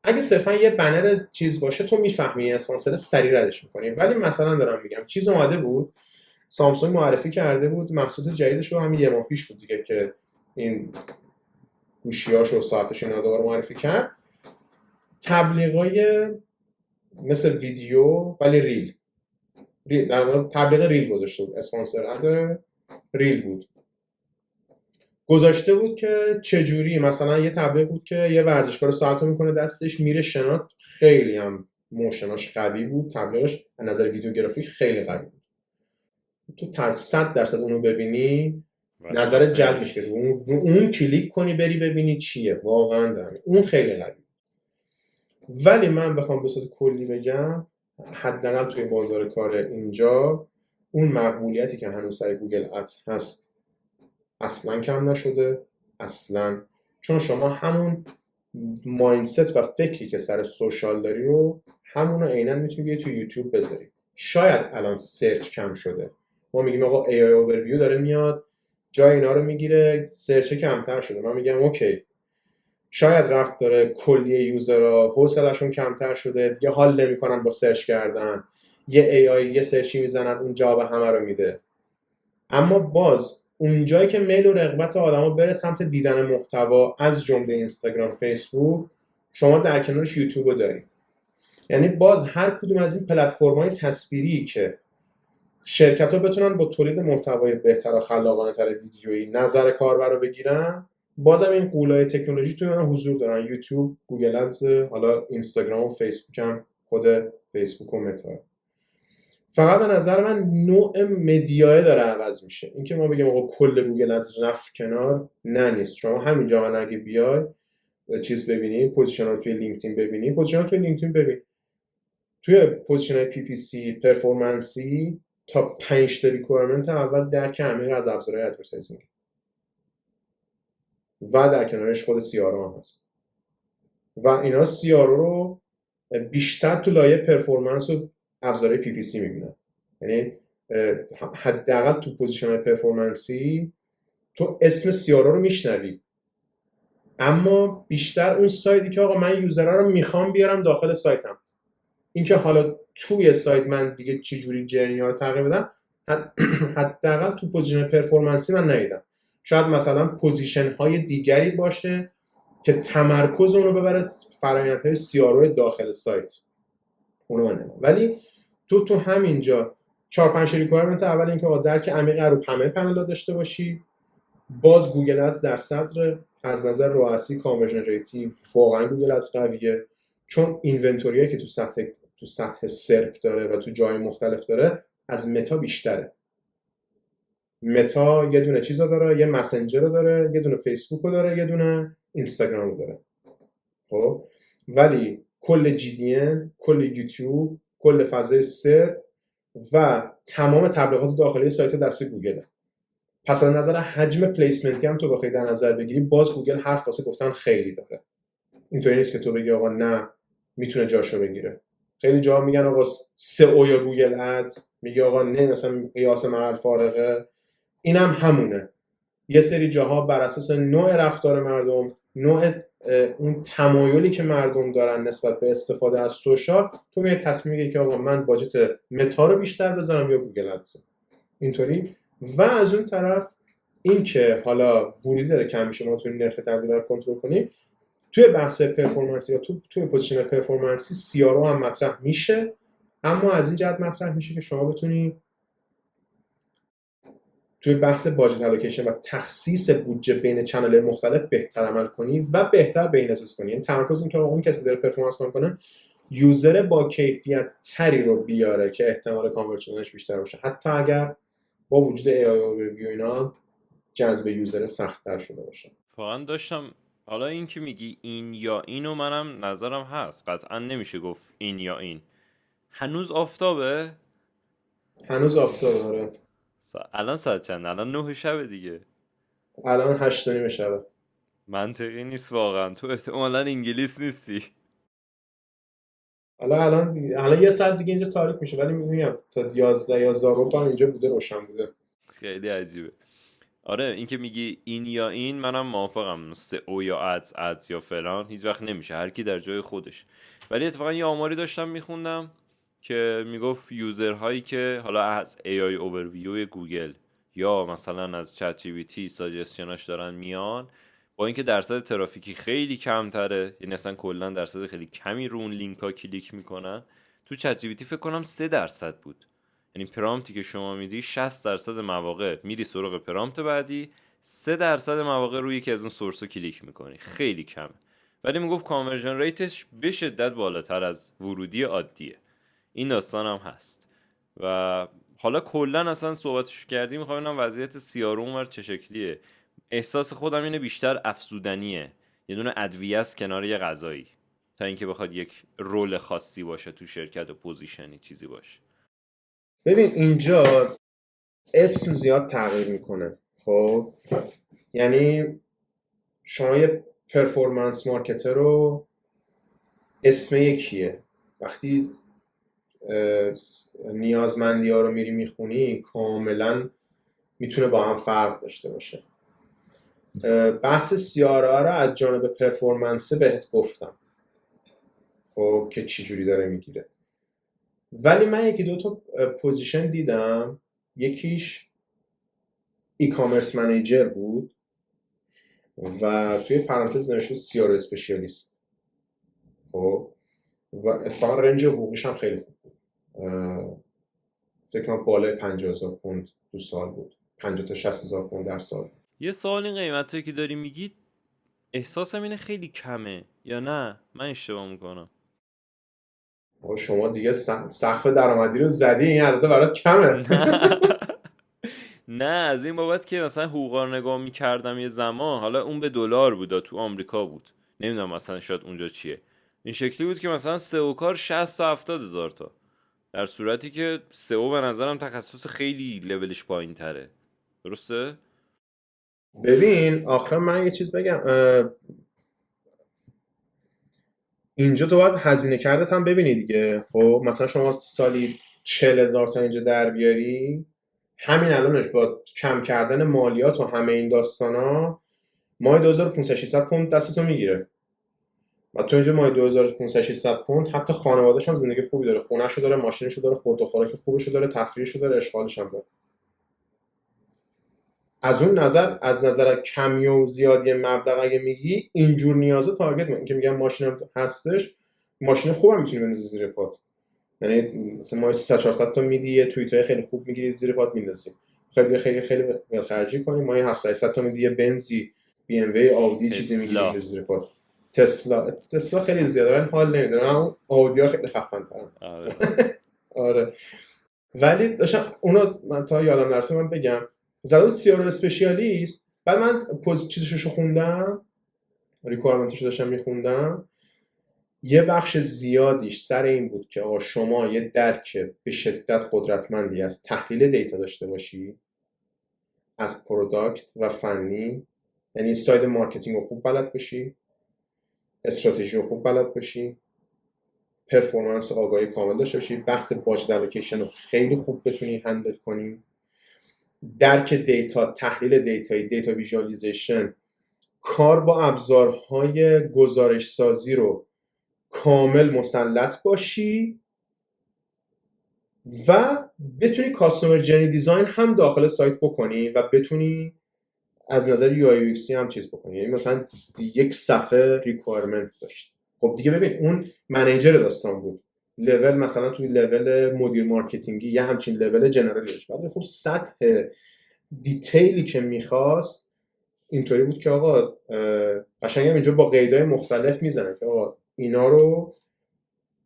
اگه صرفا یه بنر چیز باشه تو میفهمی اسپانسر سریع ردش میکنی. ولی مثلا دارم میگم چیز اومده بود، سامسونگ معرفی کرده بود محصول جدیدش رو، همین یه ماه پیش بود دیگه که این گوشیاش و ساعتش اینا دوباره معرفی کرد، تبلیغای مثل ویدیو ولی ریل در مورد تبلیغ ریل گذاشته بود، اسپانسر ریل بود، گذاشته بود که چجوری مثلا یه تبلیغ بود که یه ورزشکار ساعتو میکنه دستش میره شنا، خیلی هم موشناش قوی بود، تبلیغش از نظر ویدیوگرافیک خیلی قوی بود. تو 100% اونو ببینی نظر جلب میشه، اون کلیک کنی بری ببینی چیه واقعا دارم. اون خیلی قوی. ولی من بخوام به صورت کلی بگم حداقل توی بازار کار اینجا اون مقبولیتی که هنوز سر گوگل ادز هست اصلا کم نشده اصلا، چون شما همون مایندست و فکری که سر سوشال داری رو همونو عیناً میتونی بیای تو یوتیوب بذاری. شاید الان سرچ کم شده، ما میگیم آقا AI اوورویو داره میاد جای اینا رو میگیره، سرچ کمتر شده. من میگم اوکی، شاید رفت داره کلیه یوزرها حوصله‌شون کمتر شده دیگه، حال نمی‌کنن با سرچ کردن، یه AI یه سرچی میزنن اون جواب همه رو میده. اما باز اون جایی که میل و رغبت آدما بره سمت دیدن محتوا از جمله اینستاگرام، فیسبوک، شما در کنارش یوتیوب رو داری. یعنی باز هر کدوم از این پلتفرم‌های تصویری که شرکت‌ها بتونن با تولید محتوای بهتر و خلاقانه‌تر ویدیویی نظر کاربر رو بگیرن، بازم این قولای تکنولوژی توی اونها حضور دارن. یوتیوب، گوگل ادز، حالا اینستاگرام و فیسبوک هم خود فیسبوک و متا. فقط به نظر من نوع مدیاه داره عوض میشه. اینکه ما بگیم آقا کل گوگل ادز رفت کنار، نه نیست. شما همینجا من اگه بیای چیز ببینی، پوزیشن‌ها توی لینکدین ببینی، پوزیشن‌ها توی لینکدین ببین، توی پوزیشن‌های پی پی سی پرفورمنسی تا 5 تا ریکوایرمنت اول درک عمیق از ابزارهای ادورتایزینگ و در کنارش خود CRO هم هست و اینا CRO رو بیشتر تو لایه پرفورمنس و ابزارهای پی پی سی میبینن. یعنی حداقل تو پوزیشن پرفورمنسی تو اسم CRO رو میشنوی، اما بیشتر اون سایتی که آقا من یوزرها رو میخوام بیارم داخل سایتم، اینکه حالا توی سایت من دیگه چه جوری جرنی‌ها رو تغییر بدم حداقل تو پوزیشن پرفورمنسی من ندیدم. شاید مثلا پوزیشن های دیگری باشه که تمرکز اون رو ببره فرآیندهای CRO داخل سایت، اونو من نمیدونم. ولی تو همینجا 4-5 ریکوایرمنت اول اینکه درک عمیق رو همه پنل داشته باشی. باز گوگل ادز در صدر از نظر رؤسی، کانورژن ریتی واقعا گوگل ادز قویه. چون اینونتوریایی که تو سطح سرپ داره و تو جای مختلف داره از متا بیشتره. متا یه دونه چیزا داره، یه مسنجر رو داره، یه دونه فیسبوک رو داره، یه دونه اینستاگرام رو داره. خب ولی کل جی دی ان، کل یوتیوب، کل فضای سرپ و تمام تبلیغات داخلی سایت دست گوگله. پس از نظر حجم پلیسمنتی هم تو بخوای در نظر بگیری، باز گوگل حرف واسه گفتن خیلی داره. اینطوری نیست که تو بگی آقا نه میتونه جاشو بگیره. خیلی جا میگن آقا سئو یا گوگل ادز، میگه آقا نه مثلا قیاس محل فارغه. اینم همونه. یه سری جاها بر اساس نوع رفتار مردم، نوع اون تمایلی که مردم دارن نسبت به استفاده از سوشال، تو میای تصمیم میگیری که آقا من باجت متا رو بیشتر بذارم یا گوگل ادز. اینطوری. و از اون طرف این که حالا ورودی داره کم میشه، ما میتونیم نرخ تبدیل رو کنترل کنیم. توی بحث پرفورمنسی یا توی پوزیشن پرفورمنسی CRO هم مطرح میشه، اما از این جهت مطرح میشه که شما بتونی توی بحث باجت الوکیشن و تخصیص بودجه بین چنل مختلف بهتر عمل کنی و بهتر بین‌نسبت کنی. یعنی تمرکز این که اون کسی که داره پرفورمنس کنه یوزر با کیفیت تری رو بیاره که احتمال کانورژنش بیشتر باشه، حتی اگر با وجود AI اوورویو اینا جذب یوزر سخت‌تر شده باشه. واقعا داشتم حالا این که میگی این یا اینو منم نظرم هست، قطعا نمیشه گفت این یا این. هنوز آفتابه؟ هنوز آفتاب داره. الان ساعت چند؟ الان 9 شب دیگه. الان 8:30 شبه. منطقی نیست واقعا. تو احتمالا انگلیس نیستی. الان یه ساعت دیگه اینجا تاریک میشه، ولی میگم تا 11 ربع اینجا بوده، روشن بوده. خیلی عجیبه. آره این که میگی این یا این منم موافقم. سئو یا ادز یا فلان هیچ وقت نمیشه، هر کی در جای خودش. ولی اتفاقا یه آماری داشتم میخوندم که میگفت یوزرهایی که حالا از AI اوورویو گوگل یا مثلا از چت جی پی تی ساجستشناش دارن میان، با اینکه درصد ترافیکی خیلی کمتره، یعنی اصلا کلا درصد خیلی کمی رو اون لینک ها کلیک میکنن، تو چت جی پی تی فکر کنم 3% بود. یعنی پرامپتی که شما میدی 60% مواقع میری سراغ پرامپت بعدی، 3% مواقع روی یکی از اون سورس کلیک میکنی. خیلی کمه. ولی میگفت کانورژن ریتش به شدت بالاتر از ورودی عادیه. این داستان هم هست. و حالا کلا اصلا صحبتش کردیم، میخوام ببینم وضعیت CRO اونور چه شکلیه. احساس خودم اینه بیشتر افزودنیه، یه دونه ادویه است کنار یه غذایی، تا اینکه بخواد یک رول خاصی باشه تو شرکت و پوزیشنی چیزی باشه. ببین اینجا اسم زیاد تغییر میکنه. خب یعنی شما یه پرفورمنس مارکتر رو اسم یکیه، وقتی نیازمندی ها رو میری میخونی کاملا میتونه با هم فرق داشته باشه. بحث CRO رو از جانب پرفورمنس بهت گفتم، خب که چی جوری داره میگیره. ولی من یکی دو تا پوزیشن دیدم، یکیش ای کامرس منیجر بود و توی پرانتز نوشته CRO اسپشیالیست. خب و اتفاقا رنج حقوقش هم خیلی خوب بود. فکر کنم بالای 50,000 پوند تو سال بود، 50 تا 60,000 پوند در سال. یه سوال، این قیمتایی که داری میگی احساسم اینه خیلی کمه یا نه من اشتباه میکنم؟ شما دیگه سقف درآمدی رو زدی، این عدد برات کمه. نه از این بابت که مثلا حقوقا رو نگاه میکردم یه زمان، حالا اون به دلار بود، تو آمریکا بود، نمیدونم مثلا شاید اونجا چیه، این شکلی بود که مثلا سئو کار 60 تا 70 هزار تا، در صورتی که سئو به نظرم تخصص خیلی لولش پایین تره. درسته؟ ببین آخه من یه چیز بگم، اینجا تو باید هزینه کردت هم ببینی دیگه. خب مثلا شما سالی 40,000 تا اینجا در بیاری، همین الانش با کم کردن مالیات و همه این داستانا ماهی 2500 پوند دستتو میگیره. و تو اینجا ماهی 2500 پوند حتی خانواده‌اش هم زندگی خوبی داره، خونه‌شو داره، ماشینشو داره، خورد و خوراک خوبشو داره، تفریحشو داره، اشغالش هم داره. از اون نظر، از نظر کمی و زیادی مبلغ اگه میگی اینجور نیازه تارگت میکنی که میگم ماشینم هستش، ماشین خوبم میتونی بندازی زیر پات. یعنی مثلا ما 300 400 تا میدی، یه توییتای خیلی خوب میگیری زیر پات میندازی، خیلی خیلی خیلی ولخرجی کنی، ما 700 تا میدی یه بنزی، BMW، آودی چیزی میگیری زیر پات. تسلا خیلی زیاده، من حال نمیدونم، اون آودیا خیلی خفن ترم. آره. آره. ولی داشتم اونو، من تا یادم نرفته من بگم، زده بود سی آر اسپشیالیست، بعد من چیزشو خوندم، ریکوایرمنتشو داشتم میخوندم، یه بخش زیادیش سر این بود که آقا شما یه درک به شدت قدرتمندی از تحلیل دیتا داشته باشی، از پروداکت و فنی، یعنی ساید مارکتینگ رو خوب بلد باشی، استراتژی رو خوب بلد باشی، پرفورمنس آگاهی کامل داشته باشی، بحث باجت الوکیشن رو خیلی خوب بتونی هندل کنی، درک دیتا، تحلیل دیتا ویژوالیزیشن، کار با ابزارهای گزارش سازی رو کامل مسلط باشی و بتونی کاستومر جرنی دیزاین هم داخل سایت بکنی و بتونی از نظر یو آی ایکس هم چیز بکنی. یعنی مثلا یک صفحه ریکوایرمنت داشت، خب دیگه ببین اون منیجر داستان بود، لول مثلا توی لول مدیر مارکتینگی یه همچین لول جنرالیش، ولی خب سطح دیتیلی که میخواست اینطوری بود که آقا قشنگ اینجا با قیدای مختلف میزنه که آقا اینا رو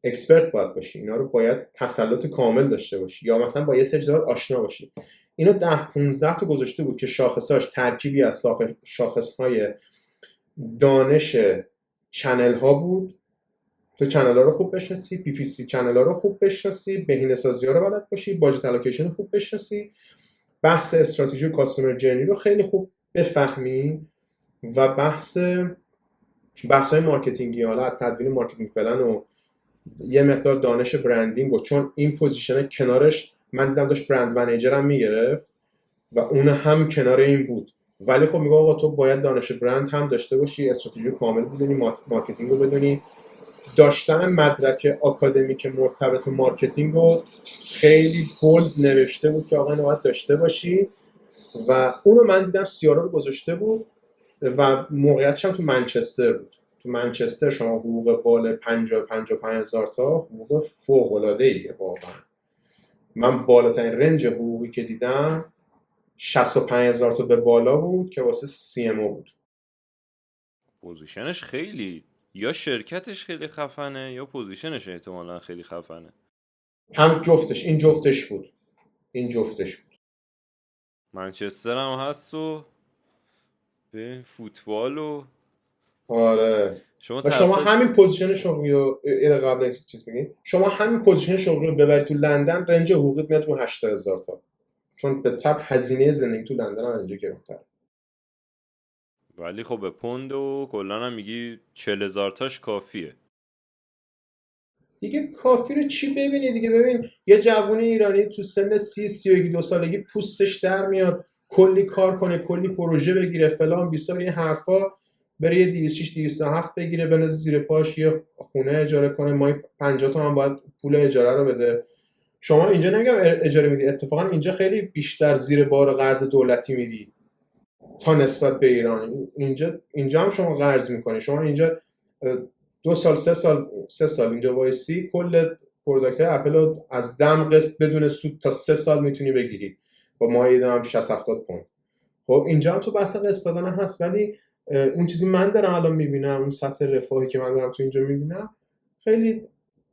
اکسپرت باید باشی، اینا رو باید تسلط کامل داشته باشی، یا مثلا با یه سری چیزا آشنا باشی. اینو 10-15 تا گذاشته بود که شاخصاش ترکیبی از شاخصهای دانش چنل ها بود. تو چنل ها رو خوب بشناسی، پی پی سی چنل ها رو خوب بشناسی، بهینه‌سازی ها رو بلد باشی، باجت الوکیشن رو خوب بشناسی، بحث استراتژی و کاستومر جرنی رو خیلی خوب بفهمی و بحث‌های مارکتینگی، حالا تدوین مارکتینگ پلن و یه مقدار دانش برندینگ، و چون این پوزیشن کنارش من دیدم داشت برند منیجرم میگرفت و اون هم کنار این بود، ولی خب میگم آقا تو باید دانش برند هم داشته باشی، استراتژی کامل بدونی، مارکتینگ رو بدونی. داشتن مدرک آکادمیک مرتبط به مارکتینگ رو خیلی بولد نوشته بود که آقا اینو باید داشته باشی و اونو من دیدم سیارا رو گذاشته بود و موقعیتش هم تو منچستر بود. تو منچستر شما حقوق بال 55 هزار تا حقوق فوق العاده ایه واقعا. من بالاترین رنج حقوقی که دیدم 65 هزار تا به بالا بود که واسه سی ام او بود. پوزیشنش خیلی، یا شرکتش خیلی خفنه یا پوزیشنش احتمالا خیلی خفنه. هم جفتش، این جفتش بود. منچستر هم هست و به فوتبال و آره. شما و شما همین پوزیشن شغلی رو قبل چیز میگین، شما همین پوزیشن شغلی رو ببری تو لندن، رنج حقوقیت میاد رو 80,000 تا، چون به تبع هزینه زندگی تو لندن هم اینجا گرون‌تره. ولی خب به پوند و کلا هم میگی 40,000 تاش کافیه دیگه. کافی رو چی ببینی دیگه؟ ببین یه جوون ایرانی تو سن 30-32 سالگی پوستش در میاد، کلی کار کنه، کلی پروژه بگیره، فلان بیسار این حرفا، بره یه 206-207 بگیره، بنازه زیر پاش، یه خونه اجاره کنه، ماهی 50 تومن باید پول اجاره رو بده. شما اینجا نمیگم اجاره میدی، اتفاقا اینجا خیلی بیشتر زیر بار قرض دولتی میدی تا نسبت به ایران. اینجا هم شما قرض میکنی، شما اینجا 2 سال 3 سال اینجا وایسی، کل پروداکت اپل رو از دم قسط بدون سود تا 3 سال میتونی بگیری با مایه هم 60-70 پوند. خب اینجا هم تو بحث قسط دادن هست، ولی اون چیزی من دارم الان میبینم، اون سطح رفاهی که من دارم تو اینجا میبینم، خیلی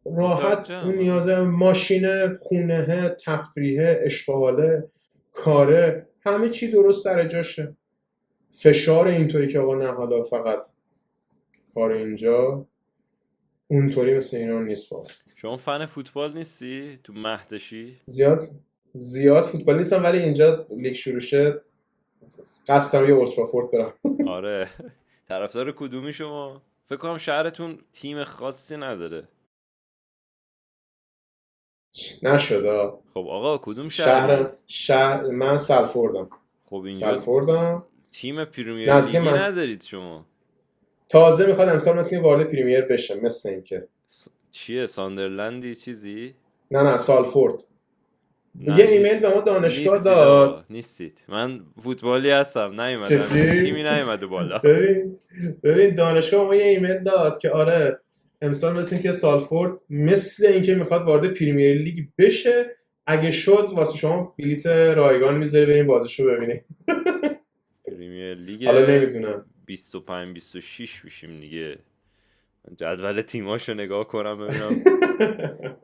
راحت اون نیاز ماشینه، خونه، تفریحه، اشغاله، کاره، همه چی درست سر جاشه. فشار اینطوری که آقا نه حالا فقط کار اینجا، اونطوری مثل ایران نیست واقعا. شما فن فوتبال نیستی؟ تو مهدشی؟ زیاد فوتبال نیستم، ولی اینجا لیگ شروع شه قصدم یه اولترافورد برم. آره. طرفدار کدومی شما؟ فکر کنم شهرتون تیم خاصی نداره. نشده. خب آقا کدوم شهر؟ من سالفوردم. خب اینجا سالفوردم. تیم پریمیر لیگی ندارید شما؟ تازه میخواد امسال مثل وارد پریمیر بشه، مثل اینکه چیه ساندرلندی چیزی؟ نه سالفورد. یه ایمیل به ما دانشگاه داد. نیستید. من فوتبالی هستم، نیومدم تیمی نیومده بالا. ببین دانشگاه ما یه ایمیل داد که آره امسال مثل اینکه سالفورد مثل اینکه میخواد وارد پریمیر لیگ بشه، اگه شد واسه شما بلیت رایگان میذاری بریم بازیشو ببینیم. پریمیر لیگ حالا نمیدونم 25-26 میشیم دیگه. جدول تیماشو نگاه کنم ببینم.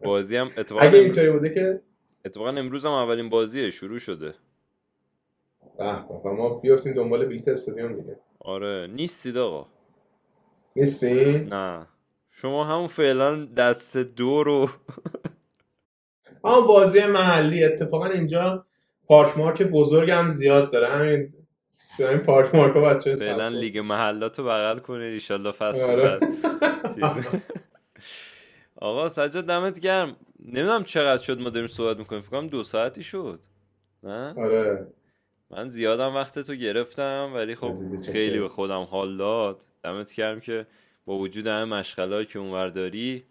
بازی هم اگه اینطوری بوده که اتفاقا امروز هم اولین بازیه شروع شده. به به، و ما بیافتیم دنبال بلیت استادیوم دیگه. آره نیستید آقا. نیستین؟ نه شما همون فعلا دست دو رو اما بازی محلی اتفاقا اینجا پارک مارک بزرگ هم زیاد داره، همین تو این پارک مارک ها بچه فعلا صفا. لیگ محلاتو بغل کنید ایشالله فصل آره. بعد چیز. آقا سجاد دمت گرم. نمیدونم چقدر شد ما داریم صحبت میکنیم، فکر کنم 2 ساعتی شد. نه آره من زیادم وقت تو گرفتم ولی خب عزیزی خیلی به چکر. خودم حال داد. دمت گرم که با وجود همه مشغله‌ای که اونور داری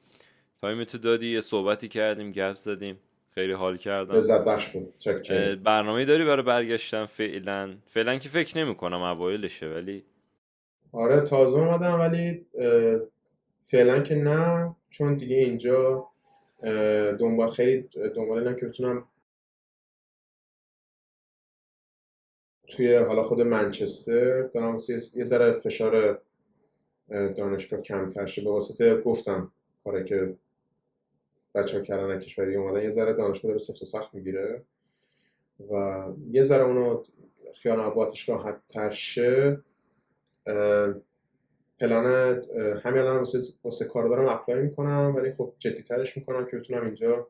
تایم تو دادی، یه صحبتی کردیم، گپ زدیم، خیلی حال کردم. لذت بخش بود، چکر. برنامه‌ای داری برای برگشتن؟ فعلا که فکر نمی کنم اوایلشه ولی آره تازه اومدم ولی فعلا که نه، چون دیگه اینجا خیلی دنبال اینم که بتونم توی حالا خود منچستر دارم واسه یه ذره فشار دانشگاه کمتر شه، به واسطه گفتم کاری که بچه‌ها کردن کشوری اومدن، یه ذره دانشگاه داره سفت و سخت میگیره و یه ذره اونو خیال مبادش راحت تر شه. پلن همین الان واسه کار دارم اپلای میکنم، ولی خب جدی ترش میکنم که بتونم اینجا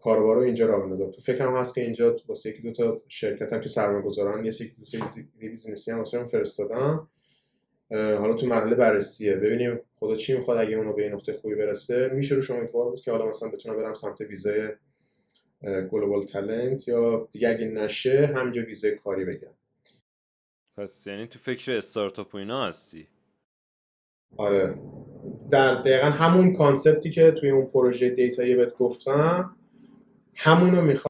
کاربار رو اینجا راه بندازم. تو فکرم هست که اینجا واسه یکی دو تا شرکت هم که سرمایه گذارن یه یکی دو تا بیزنسی هم واسه من فرستادم. حالا تو مرحله بررسیه، ببینیم خدا چی میخواد. اگه اونو به این نقطه خوبی برسه میشه روش امیدوار بود که حالا مثلا بتونم برم سمت ویزای گلوبال تالنت، یا دیگه اگه نشه همینجا ویزای کاری بگم. پس یعنی تو فکر استارتاپ و اینا هستی؟ آره در دقیقا همون کانسپتی که توی اون پروژه دیتایی بهت گفتم همونو میخوام